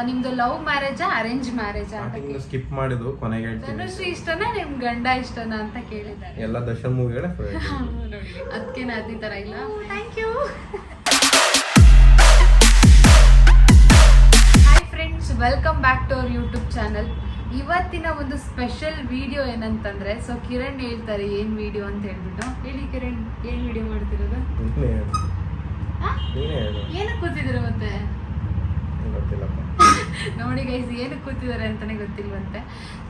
ನಿಮ್ದು love ಮ್ಯಾರೇಜಾ arrange ಮ್ಯಾರೇಜಾ ಅಂತ skip ಮಾಡಿದ್ದು ಕೊನೆಗೆ ಧನುಶ್ರೀ ಇಷ್ಟನಾ ನಿಮ್ ಗಂಡ ಇಷ್ಟನಾ ಅಂತ ಕೇಳಿದ್ದಾರೆ. ಎಲ್ಲ ದರ್ಶನ್ ಮೂವಿಗಳೇ ಅದಕ್ಕೆ ಅದೇ ತರ ಇಲ್ಲ. Thank you. Hi friends, welcome back to our YouTube channel. ಇವತ್ತಿನ ಒಂದು ಸ್ಪೆಷಲ್ ವಿಡಿಯೋ ಏನಂತಂದ್ರೆ, ಸೊ ಕಿರಣ್ ಹೇಳ್ತಾರೆ ಏನ್ ವಿಡಿಯೋ ಅಂತ ಹೇಳ್ಬಿಟ್ಟು. ಹೇಳಿ ಕಿರಣ್, ಏನ್ ವಿಡಿಯೋ ಮಾಡ್ತಿರೋದು? ಏನಕ್ಕೆ ಕೂತಿದ್ರು ಮತ್ತೆ? ನೋಡಿ ಗೈಸ್, ಏನಕ್ಕೆ ಕೂತಿದ್ದಾರೆ ಅಂತಾನೆ ಗೊತ್ತಿಲ್ವಂತೆ.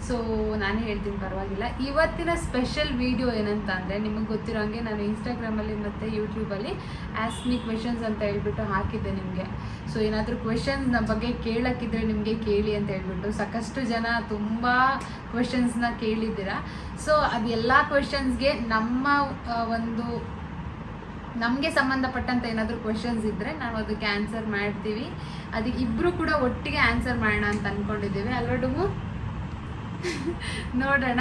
ಸೊ ನಾನೇ ಹೇಳ್ತೀನಿ, ಪರವಾಗಿಲ್ಲ. ಇವತ್ತಿನ ಸ್ಪೆಷಲ್ ವಿಡಿಯೋ ಏನಂತ ಅಂದರೆ, ನಿಮಗೆ ಗೊತ್ತಿರೋ ಹಾಗೆ ನಾನು ಇನ್ಸ್ಟಾಗ್ರಾಮಲ್ಲಿ ಮತ್ತು ಯೂಟ್ಯೂಬಲ್ಲಿ ಆಸ್ಕ್ ಮಿ ಕ್ವೆಶನ್ಸ್ ಅಂತ ಹೇಳ್ಬಿಟ್ಟು ಹಾಕಿದ್ದೆ ನಿಮಗೆ. ಸೊ ಏನಾದರೂ ಕ್ವೆಶನ್ಸ್ನ ಬಗ್ಗೆ ಕೇಳೋಕ್ಕಿದ್ರೆ ನಿಮಗೆ ಕೇಳಿ ಅಂತ ಹೇಳ್ಬಿಟ್ಟು ಸಾಕಷ್ಟು ಜನ ತುಂಬ ಕ್ವೆಶನ್ಸ್ನ ಕೇಳಿದ್ದೀರಾ. ಸೊ ಅದೆಲ್ಲ ಕ್ವೆಶನ್ಸ್ಗೆ ನಮಗೆ ಸಂಬಂಧಪಟ್ಟಂತ ಏನಾದರೂ ಕ್ವೆಶನ್ಸ್ ಇದ್ದರೆ ನಾವು ಅದಕ್ಕೆ ಆನ್ಸರ್ ಮಾಡ್ತೀವಿ. ಅದಕ್ಕೆ ಇಬ್ಬರು ಕೂಡ ಒಟ್ಟಿಗೆ ಆನ್ಸರ್ ಮಾಡೋಣ ಅಂತ ಅಂದ್ಕೊಂಡಿದ್ದೀವಿ. ಅಲ್ವಡುಮು ನೋಡೋಣ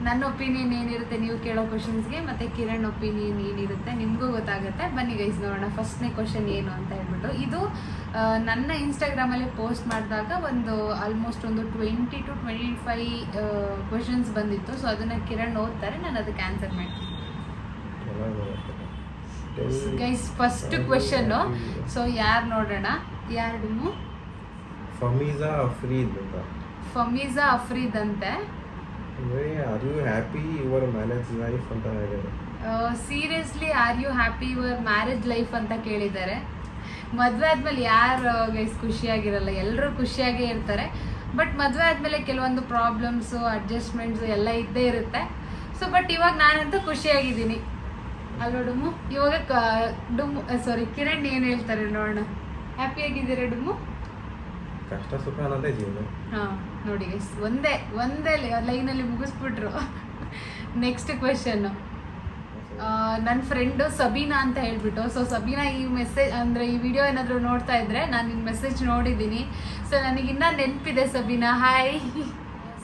ನನ್ನ ಒಪಿನಿಯನ್ ಏನಿರುತ್ತೆ ನೀವು ಕೇಳೋ ಕ್ವೆಶನ್ಸ್ಗೆ, ಮತ್ತು ಕಿರಣ್ ಒಪಿನಿಯನ್ ಏನಿರುತ್ತೆ ನಿಮಗೂ ಗೊತ್ತಾಗುತ್ತೆ. ಬನ್ನಿ ಗೈಸ್ ನೋಡೋಣ ಫಸ್ಟ್ನೇ ಕ್ವೆಶನ್ ಏನು ಅಂತ ಹೇಳ್ಬಿಟ್ಟು. ಇದು ನನ್ನ ಇನ್ಸ್ಟಾಗ್ರಾಮಲ್ಲಿ ಪೋಸ್ಟ್ ಮಾಡಿದಾಗ ಆಲ್ಮೋಸ್ಟ್ ಒಂದು 20 to 25 ಕ್ವೆಶನ್ಸ್ ಬಂದಿತ್ತು. ಸೊ ಅದನ್ನು ಕಿರಣ್ ಓದ್ತಾರೆ, ನಾನು ಅದಕ್ಕೆ ಆನ್ಸರ್ ಮಾಡ್ತೀನಿ. ಗೈಸ್ ಫಸ್ಟ್ ಕ್ವೆಶನ್, ಸೊ ಯಾರು ನೋಡೋಣ, ಯಾರು? ಫಮೀಜಾ ಅಫ್ರೀದ್ ಅಂತೆ. Are you happy your marriage life ಅಂತ ಹೇಳಿದ್ದಾರೆ. Seriously are you happy your marriage life ಅಂತ ಕೇಳಿದ್ದಾರೆ. ಮದುವೆ ಆದ್ಮೇಲೆ ಯಾರು ಗೈಸ್ ಖುಷಿಯಾಗಿರಲ್ಲ, ಎಲ್ಲರೂ ಖುಷಿಯಾಗೇ ಇರ್ತಾರೆ. ಬಟ್ ಮದುವೆ ಆದ್ಮೇಲೆ ಕೆಲವೊಂದು ಪ್ರಾಬ್ಲಮ್ಸು, ಅಡ್ಜಸ್ಟ್ಮೆಂಟ್ಸು ಎಲ್ಲ ಇದ್ದೇ ಇರುತ್ತೆ. ಸೊ ಬಟ್ ಇವಾಗ ನಾನಂತೂ ಖುಷಿಯಾಗಿದ್ದೀನಿ. ಅಲ್ವಾ ಡುಮ್ಮು? ಇವಾಗ ಕಿರಣ್ ಏನು ಹೇಳ್ತಾರೆ ನೋಡೋಣ. ಹ್ಯಾಪಿಯಾಗಿದ್ದೀರಾ ಡುಮ್ಮು? ಕಷ್ಟ ಸುಖ ಅನ್ನೋದೇ ಜೀವನ. ಹಾಂ ನೋಡಿ ಗೈಸ್, ಒಂದೇ ಲೈನಲ್ಲಿ ಮುಗಿಸ್ಬಿಟ್ರು. ನೆಕ್ಸ್ಟ್ ಕ್ವೆಶನ್ನು, ನನ್ನ ಫ್ರೆಂಡು ಸಬೀನಾ ಅಂತ ಹೇಳ್ಬಿಟ್ಟು. ಸೊ ಸಬೀನಾ, ಈ ಮೆಸೇಜ್ ಅಂದರೆ ಈ ವಿಡಿಯೋ ಏನಾದರೂ ನೋಡ್ತಾ ಇದ್ರೆ ನಾನು ನಿನ್ನ ಮೆಸೇಜ್ ನೋಡಿದ್ದೀನಿ. ಸೊ ನನಗಿನ್ನ ನೆನಪಿದೆ ಸಬೀನಾ, ಹಾಯ್.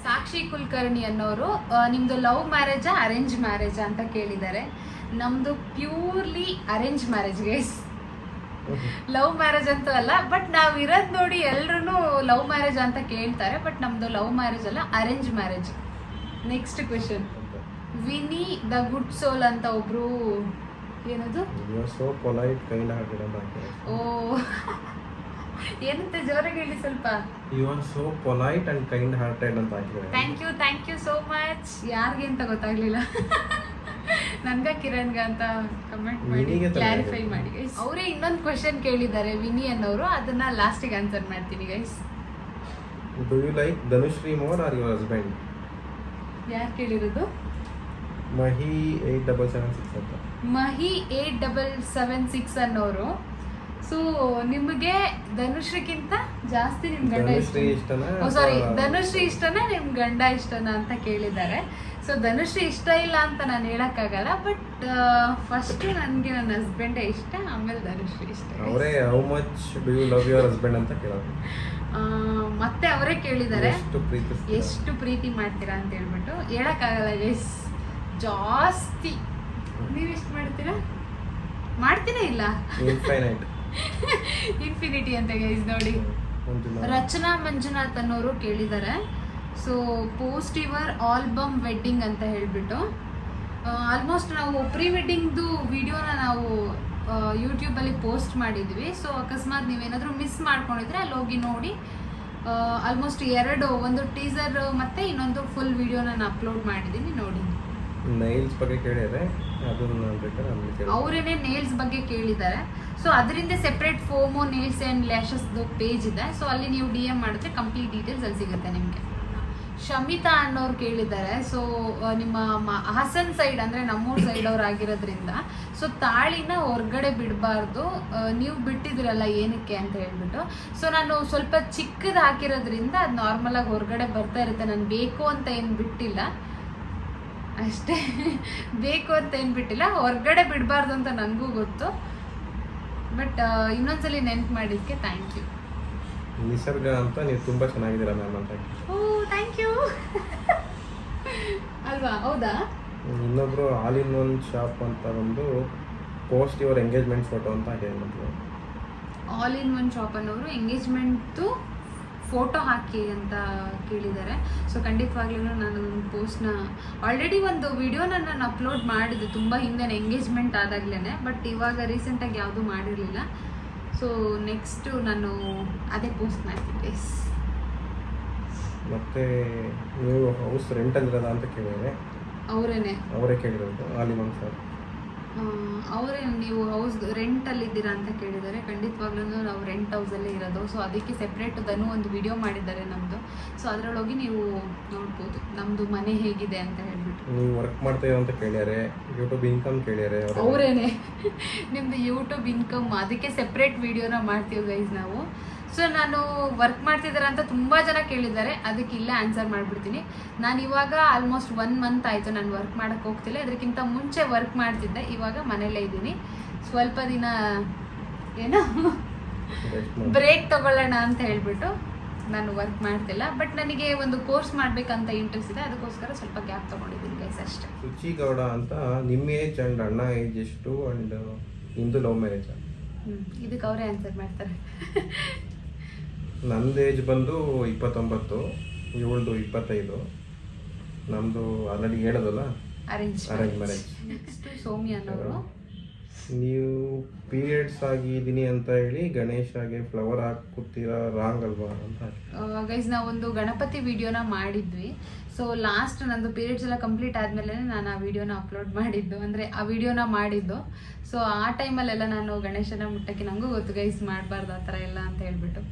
ಸಾಕ್ಷಿ ಕುಲಕರ್ಣಿ ಅನ್ನೋರು, ನಿಮ್ಮದು ಲವ್ ಮ್ಯಾರೇಜಾ ಅರೇಂಜ್ ಮ್ಯಾರೇಜಾ ಅಂತ ಕೇಳಿದ್ದಾರೆ. ನಮ್ಮದು purely arrange marriage guys, love marriage ಅಂತೂ ಅಲ್ಲ. ಬಟ್ ನಾವು ಇರೋದು ನೋಡಿ ಎಲ್ಲರೂ ಲವ್ ಮ್ಯಾರೇಜ್ ಅಂತ ಕೇಳ್ತಾರೆ, ಬಟ್ ನಮ್ಮದು ಲವ್ ಮ್ಯಾರೇಜ್ ಅಲ್ಲ, arrange marriage. Next question, Vini the good soul ಅಂತ ಒಬ್ರು, ಏನದು? ಓ ಏನಂತೆ ಜೋರಾಗಿ ಹೇಳಿ ಸ್ವಲ್ಪ. You are so polite and kind hearted ಅಂತ ಹಾಕಿದ್ದಾರೆ. Thank you so much. ಯಾರಿಗೆ ಅಂತ ಗೊತ್ತಾಗ್ಲಿಲ್ಲ, ನನ್ಗ ಕಿರಣ್ಗ ಅಂತ ಕಮೆಂಟ್ ಮಾಡಿ ಕ್ಲಾರಿಫೈ ಮಾಡಿ ಗೈಸ್. ಅವರೇ ಇನ್ನೊಂದು ಕ್ವೆಶನ್ ಕೇಳಿದ್ದಾರೆ ವಿನಿ ಅನ್ನೋರು, ಅದನ್ನ ಲಾಸ್ಟಿಗೆ ಆನ್ಸರ್ ಮಾಡ್ತೀನಿ guys. Do you like Dhanushree more or your husband? ಯಾರು ಕೇಳಿರೋದು? ಮಹಿ 8776 ಅಂತ. ಮಹಿ 8776 ಅನ್ನೋರು. ಸೊ ನಿಮಗೆ ಧನುಶ್ರೀಗಿಂತ ಜಾಸ್ತಿ ನಿಮ್ ಗಂಡ ಇಷ್ಟನಾ? ಧನುಶ್ರೀ ಇಷ್ಟನಾ ನಿಮ್ ಗಂಡ ಇಷ್ಟನಾ ಅಂತ ಕೇಳಿದ್ದಾರೆ. ಸೊ ಧನುಶ್ರೀ ಇಷ್ಟ ಇಲ್ಲ ಅಂತ ನಾನು ಹೇಳಕ್ಕಾಗಲ್ಲ, ಬಟ್ ಫಸ್ಟ್ ನನಗೆ ನನ್ನ ಹಸ್ಬೆಂಡೇ ಇಷ್ಟ, ಆಮೇಲೆ ಧನುಶ್ರೀ ಇಷ್ಟ. ಅವರೇ how much do you love your husband ಅಂತ ಕೇಳೋದು. ಮತ್ತೆ ಅವರೇ ಕೇಳಿದ್ದಾರೆ ಎಷ್ಟು ಪ್ರೀತಿ ಮಾಡ್ತೀರಾ ಅಂತ ಹೇಳ್ಬಿಟ್ಟು. ಹೇಳಕ್ಕಾಗಲ್ಲ ಗೈಸ್, ಜಾಸ್ತಿ. ನೀವು ಎಷ್ಟು ಮಾಡ್ತೀರಾ? ಮಾಡ್ತೀರಾ ಇಲ್ಲ? ಇನ್ಫಿನಿಟಿ ಅಂತ ಗೈಸ್ ನೋಡಿ. ರಚನಾ ಮಂಜುನಾಥ್ ಅನ್ನೋರು ಕೇಳಿದ್ದಾರೆ. So post your album wedding ಅಂತ ಹೇಳ್ಬಿಟ್ಟು. ಆಲ್ಮೋಸ್ಟ್ ನಾವು ಪ್ರೀ ವೆಡ್ಡಿಂಗ್ದು ವಿಡಿಯೋನ ನಾವು ಯೂಟ್ಯೂಬಲ್ಲಿ ಪೋಸ್ಟ್ ಮಾಡಿದ್ವಿ. ಸೊ ಅಕಸ್ಮಾತ್ ನೀವೇನಾದರೂ ಮಿಸ್ ಮಾಡ್ಕೊಂಡಿದ್ರೆ ಅಲ್ಲಿ ಹೋಗಿ ನೋಡಿ. ಆಲ್ಮೋಸ್ಟ್ ಒಂದು ಟೀಸರ್ ಮತ್ತು ಇನ್ನೊಂದು ಫುಲ್ ವಿಡಿಯೋನ ನಾನು ಅಪ್ಲೋಡ್ ಮಾಡಿದ್ದೀನಿ, ನೋಡಿ. ನೈಲ್ಸ್ ಬಗ್ಗೆ ಕೇಳಿದರೆ ಅವರೇನೆ ನೇಲ್ಸ್ ಬಗ್ಗೆ ಕೇಳಿದ್ದಾರೆ. ಸೊ ಅದರಿಂದ ಸೆಪ್ರೇಟ್ ಫೋಮೋ ನೇಲ್ಸ್ ಆ್ಯಂಡ್ ಲ್ಯಾಶಸ್ದು ಪೇಜ್ ಇದೆ. ಸೊ ಅಲ್ಲಿ ನೀವು DM ಮಾಡಿದ್ರೆ ಕಂಪ್ಲೀಟ್ ಡೀಟೇಲ್ಸ್ ಅಲ್ಲಿ ಸಿಗುತ್ತೆ ನಿಮಗೆ. ಶಮಿತಾ ಅನ್ನೋರು ಕೇಳಿದ್ದಾರೆ. ಸೊ ನಿಮ್ಮ ಹಾಸನ್ ಸೈಡ್ ಅಂದರೆ ನಮ್ಮೂರು ಸೈಡ್ ಅವ್ರು ಆಗಿರೋದ್ರಿಂದ, ಸೊ ತಾಳಿನ ಹೊರಗಡೆ ಬಿಡಬಾರ್ದು, ನೀವು ಬಿಟ್ಟಿದ್ದೀರಲ್ಲ ಏನಕ್ಕೆ ಅಂತ ಹೇಳ್ಬಿಟ್ಟು. ಸೊ ನಾನು ಸ್ವಲ್ಪ ಚಿಕ್ಕದು ಹಾಕಿರೋದ್ರಿಂದ ಅದು ನಾರ್ಮಲಾಗಿ ಹೊರಗಡೆ ಬರ್ತಾ ಇರುತ್ತೆ. ನಾನು ಬೇಕು ಅಂತ ಏನು ಬಿಟ್ಟಿಲ್ಲ ಅಷ್ಟೇ, ಬೇಕು ಅಂತ ಏನು ಬಿಟ್ಟಿಲ್ಲ. ಹೊರಗಡೆ ಬಿಡಬಾರ್ದು ಅಂತ ನನಗೂ ಗೊತ್ತು, ಬಟ್ ಇನ್ನೊಂದ್ಸಲಿ ನೆನ್ಪು ಮಾಡಿದ್ದಕ್ಕೆ ಥ್ಯಾಂಕ್ ಯು. ನಿಸರ್ಗ ಅಂತ ನೀವು ತುಂಬ ಚೆನ್ನಾಗಿದ್ದೀರಾ ಮ್ಯಾಮ್ ಅಂತ. ಓ ಥ್ಯಾಂಕ್ ಯು. ಅಲ್ವಾ? ಹೌದಾ? ಇನ್ನೊಬ್ರು ಆಲ್ ಇನ್ ಒನ್ ಶಾಪ್ ಅಂತ ಒಂದು ಪೋಸ್ಟ್ ಯುವರ್ ಎಂಗೇಜ್ಮೆಂಟ್ ಫೋಟೋ ಅಂತ ಹೇಳಿದ್ರು. ಆಲ್ ಇನ್ ಒನ್ ಶಾಪ್ ಅನ್ನೋರು ಎಂಗೇಜ್ಮೆಂಟ್ದು ಫೋಟೋ ಹಾಕಿ ಅಂತ ಕೇಳಿದ್ದಾರೆ. ಸೊ ಖಂಡಿತವಾಗ್ಲೂ ನಾನು ಒಂದು ಪೋಸ್ಟ್ನ ಆಲ್ರೆಡಿ ಒಂದು ವಿಡಿಯೋನ ನಾನು ಅಪ್ಲೋಡ್ ಮಾಡಿದ್ದೆ ತುಂಬ ಹಿಂದೆ ಎಂಗೇಜ್ಮೆಂಟ್ ಆದಾಗ್ಲೇ, ಬಟ್ ಇವಾಗ ರೀಸೆಂಟಾಗಿ ಯಾವುದೂ ಮಾಡಿರಲಿಲ್ಲ. ಸೊ ನೆಕ್ಸ್ಟು ನಾನು ಅದೇ ಪೋಸ್ಟ್ ಮಾಡ್ತೀನಿ ಗೈಸ್. ಮತ್ತೆ ನೀವು ಹೌಸ್ ರೆಂಟಲ್ಲಿರೋದ ಅಂತ ಕೇಳಿದರೆ ಅವರೇ ಕೇಳಿರೋದು ಆಲಿಮನ್ ಸರ್. ಅವರೇ ನೀವು ಹೌಸ್ ರೆಂಟಲ್ಲಿದ್ದೀರಾ ಅಂತ ಕೇಳಿದ್ದಾರೆ. ಖಂಡಿತವಾಗ್ಲೂ ನಾವು ರೆಂಟ್ ಹೌಸಲ್ಲೇ ಇರೋದು. ಸೊ ಅದಕ್ಕೆ ಸೆಪ್ರೇಟ್ ಧನು ಒಂದು ವಿಡಿಯೋ ಮಾಡಿದ್ದಾರೆ ನಮ್ಮದು. ಸೊ ಅದರೊಳಗೆ ನೀವು ನೋಡ್ಬೋದು ನಮ್ಮದು ಮನೆ ಹೇಗಿದೆ ಅಂತ ಹೇಳ್ಬಿಟ್ಟು. ನೀವು ವರ್ಕ್ ಮಾಡ್ತಾ ಇರೋ ಅಂತ ಕೇಳ್ಯಾರೆ, ಯೂಟ್ಯೂಬ್ ಇನ್ಕಮ್ ಕೇಳ್ಯಾರೆ ಅವರೇನೆ. ನಿಮ್ಮದು ಯೂಟ್ಯೂಬ್ ಇನ್ಕಮ್ ಅದಕ್ಕೆ ಸೆಪ್ರೇಟ್ ವಿಡಿಯೋನ ಮಾಡ್ತೀವಿ ಗೈಸ್ ನಾವು. ಸೊ ನಾನು ವರ್ಕ್ ಮಾಡ್ತಿದ್ದಾರೆ ಅಂತ ತುಂಬ ಜನ ಕೇಳಿದ್ದಾರೆ, ಅದಕ್ಕೆ ಇಲ್ಲೇ ಆನ್ಸರ್ ಮಾಡಿಬಿಡ್ತೀನಿ. ನಾನು ಇವಾಗ ಆಲ್ಮೋಸ್ಟ್ 1 ಮಂತ್ ಆಯಿತು ನಾನು ವರ್ಕ್ ಮಾಡೋಕ್ಕೆ ಹೋಗ್ತಿಲ್ಲ. ಅದಕ್ಕಿಂತ ಮುಂಚೆ ವರ್ಕ್ ಮಾಡ್ತಿದ್ದೆ, ಇವಾಗ ಮನೇಲೇ ಇದ್ದೀನಿ. ಸ್ವಲ್ಪ ದಿನ ಏನೋ ಬ್ರೇಕ್ ತಗೊಳ್ಳೋಣ ಅಂತ ಹೇಳ್ಬಿಟ್ಟು ನಾನು ವರ್ಕ್ ಮಾಡ್ತಿಲ್ಲ. ಬಟ್ ನನಗೆ ಒಂದು ಕೋರ್ಸ್ ಮಾಡಬೇಕಂತ ಇಂಟ್ರೆಸ್ಟ್ ಇದೆ, ಅದಕ್ಕೋಸ್ಕರ ಸ್ವಲ್ಪ ಗ್ಯಾಪ್ ತೊಗೊಂಡಿದ್ದೀನಿ ಗೈಸ್ ಅಷ್ಟೇ. ಸುಚಿ ಗೌಡ ಅಂತ ನಿಮ್ಮ ಏಜ್ ಆ್ಯಂಡ್ ಅಣ್ಣ ಏಜ್ ಎಷ್ಟು ಆ್ಯಂಡ್ ನಿಮ್ಮದು ಲವ್ ಮ್ಯಾರೇಜ್? ಇದಕ್ಕೆ ಅವರೇ ಆನ್ಸರ್ ಮಾಡ್ತಾರೆ. ನಂದು ಏಜ್ ಬಂದು 29, ಇವಳ್ದು 25. ನಮ್ಮದು ಆಲ್ರೆಡಿ ಹೇಳೋದಲ್ಲ, ಅರೇಂಜ್ ಮ್ಯಾರೇಜ್. ನೆಕ್ಸ್ಟ್ ಸೌಮ್ಯ ಅನ್ನೋರು. ನೀವು ಪೀರಿಯಡ್ಸ್ ಆಗಿದ್ದೀನಿ ಅಂತ ಹೇಳಿ ಗಣೇಶಾಗೆ ಫ್ಲವರ್ ಹಾಕುತ್ತೀರಾ, ರಾಂಗ್ ಅಲ್ವಾ ಅಂತ ಗೈಸ್ ನಾವೊಂದು ಗಣಪತಿ ವಿಡಿಯೋನ ಮಾಡಿದ್ವಿ. ಸೊ ಲಾಸ್ಟ್ ನಂದು ಪೀರಿಯಡ್ಸ್ ಎಲ್ಲ ಕಂಪ್ಲೀಟ್ ಆದಮೇಲೆ ನಾನು ಆ ವಿಡಿಯೋನ ಅಪ್ಲೋಡ್ ಮಾಡಿದ್ದು, ಅಂದರೆ ಆ ವಿಡಿಯೋನ ಮಾಡಿದ್ದು. ಸೊ ಆ ಟೈಮಲ್ಲೆಲ್ಲ ನಾನು ಗಣೇಶನ ಮುಟ್ಟಕ್ಕೆ ನನಗೂ ಗೊತ್ತು ಗೈಸ್ ಮಾಡಬಾರ್ದು ಆ ಥರ ಎಲ್ಲ ಅಂತ ಹೇಳ್ಬಿಟ್ಟು.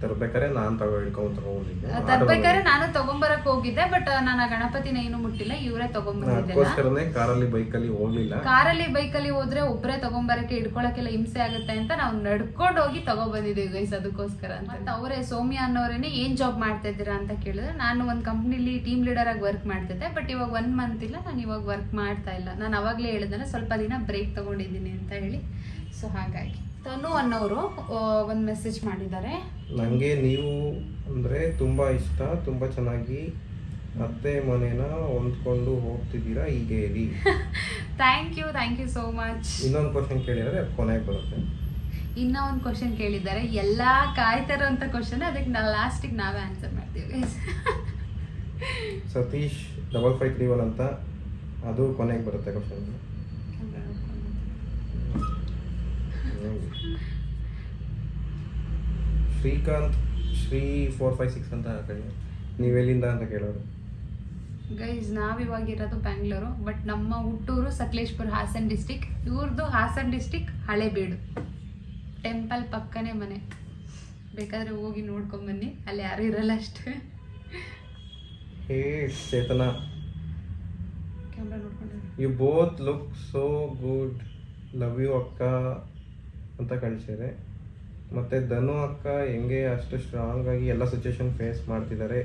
ತರ್ಬೇಕಾದ್ರೆ ನಾನು ತಗೊಂಡಿದ್ದೆ. ತರ್ಬೇಕಾದ್ರೆ ನಾನು ತಗೊಂಬರಕ್ ಹೋಗಿದ್ದೆ, ಬಟ್ ನಾನು ಆ ಗಣಪತಿನ ಏನು ಮುಟ್ಟಿಲ್ಲ, ಇವರೇ ತಗೊಂಡ್ಬಂದಿದ್ದೆ. ಕಾರಲ್ಲಿ ಬೈಕಲ್ಲಿ ಹೋಗ್ಲಿಲ್ಲ. ಕಾರಲ್ಲಿ ಬೈಕಲ್ಲಿ ಹೋದ್ರೆ ಒಬ್ಬರೇ ತಗೊಂಬರಕ್ಕೆ ಇಟ್ಕೊಳಕ್ಕೆಲ್ಲ ಹಿಂಸೆ ಆಗುತ್ತೆ ಅಂತ ನಾವು ನಡ್ಕೊಂಡು ಹೋಗಿ ತಗೊಬಂದಿದ್ದೀವಿ ಗೈಸ್ ಅದಕ್ಕೋಸ್ಕರ ಅಂತ. ಮತ್ತೆ ಅವರೇ ಸೌಮ್ಯ ಅನ್ನೋರೇನೆ ಏನ್ ಜಾಬ್ ಮಾಡ್ತಾ ಇದ್ದೀರಾ ಅಂತ ಕೇಳಿದ್ರೆ, ನಾನು ಒಂದು ಕಂಪ್ನಿಲಿ ಟೀಮ್ ಲೀಡರ್ ಆಗಿ ವರ್ಕ್ ಮಾಡ್ತಿದ್ದೆ, ಬಟ್ ಇವಾಗ 1 ಮಂತ್ ಇಲ್ಲ, ನಾನು ಇವಾಗ ವರ್ಕ್ ಮಾಡ್ತಾ ಇಲ್ಲ. ನಾನು ಅವಾಗಲೇ ಹೇಳಿದ್ರೆ ಸ್ವಲ್ಪ ದಿನ ಬ್ರೇಕ್ ತಗೊಂಡಿದ್ದೀನಿ ಅಂತ ಹೇಳಿ. ಸೊ ಹಾಗಾಗಿ ತನು ಅನ್ನೋರು ಒಂದು ಮೆಸೇಜ್ ಮಾಡಿದ್ದಾರೆ. ನನಗೆ ನೀವು ಅಂದರೆ ತುಂಬ ಇಷ್ಟ, ತುಂಬ ಚೆನ್ನಾಗಿ ಅತ್ತೆ ಮನೇನ ಹೊಂದ್ಕೊಂಡು ಹೋಗ್ತಿದ್ದೀರಾ, ಹೀಗೆ ಇರಿ. Thank you so much. ಇನ್ನೊಂದು ಕ್ವಶನ್ ಕೇಳಿದರೆ ಕೊನೆಗೆ ಬರುತ್ತೆ. ಇನ್ನೂ ಒಂದು ಕ್ವಶನ್ ಕೇಳಿದ್ದಾರೆ, ಎಲ್ಲ ಕಾಯ್ತಾರಂಥ ಕ್ವಶನ್, ಅದಕ್ಕೆ ನಾವು ಲಾಸ್ಟಿಗೆ ನಾವೇ ಆನ್ಸರ್ ಮಾಡ್ತೀವಿ. ಸತೀಶ್ 5531 ಅಂತ, ಅದು ಕೊನೆಗೆ ಬರುತ್ತೆ ಕ್ವಶನ್. ಶ್ರೀಕಾಂತ್ ಶ್ರೀ 456 ಅಂತ ಹಾಕೊಳ್ಳಿ. ನೀವೆಲ್ಲಿಂದ ಅಂತ ಕೇಳೋರು ಗೈಸ್. ನಾವಿವಾಗಿರೋದು ಬ್ಯಾಂಗ್ಳೂರು, ಬಟ್ ನಮ್ಮ ಹುಟ್ಟೂರು ಸಕಲೇಶ್ಪುರ, ಹಾಸನ್ ಡಿಸ್ಟಿಕ್. ಇವ್ರದ್ದು ಹಾಸನ್ ಡಿಸ್ಟಿಕ್ ಹಳೇಬೀಡು. ಟೆಂಪಲ್ ಪಕ್ಕನೇ ಮನೆ, ಬೇಕಾದರೆ ಹೋಗಿ ನೋಡ್ಕೊಂಬನ್ನಿ, ಅಲ್ಲಿ ಯಾರು ಇರಲ್ಲ ಅಷ್ಟೇ. ಹೇ ಚೇತನ, ಕ್ಯಾಮ್ರಾ ನೋಡ್ಕೊಂಡು you both look so good, love you ಅಕ್ಕ ಅಂತ ಕಳಿಸಿದರೆ. ಮತ್ತು ಧನು ಅಕ್ಕ ಹೆಂಗೆ ಅಷ್ಟು ಸ್ಟ್ರಾಂಗ್ ಆಗಿ ಎಲ್ಲ ಸಿಚುವೇಶನ್ ಫೇಸ್ ಮಾಡ್ತಿದ್ದಾರೆ,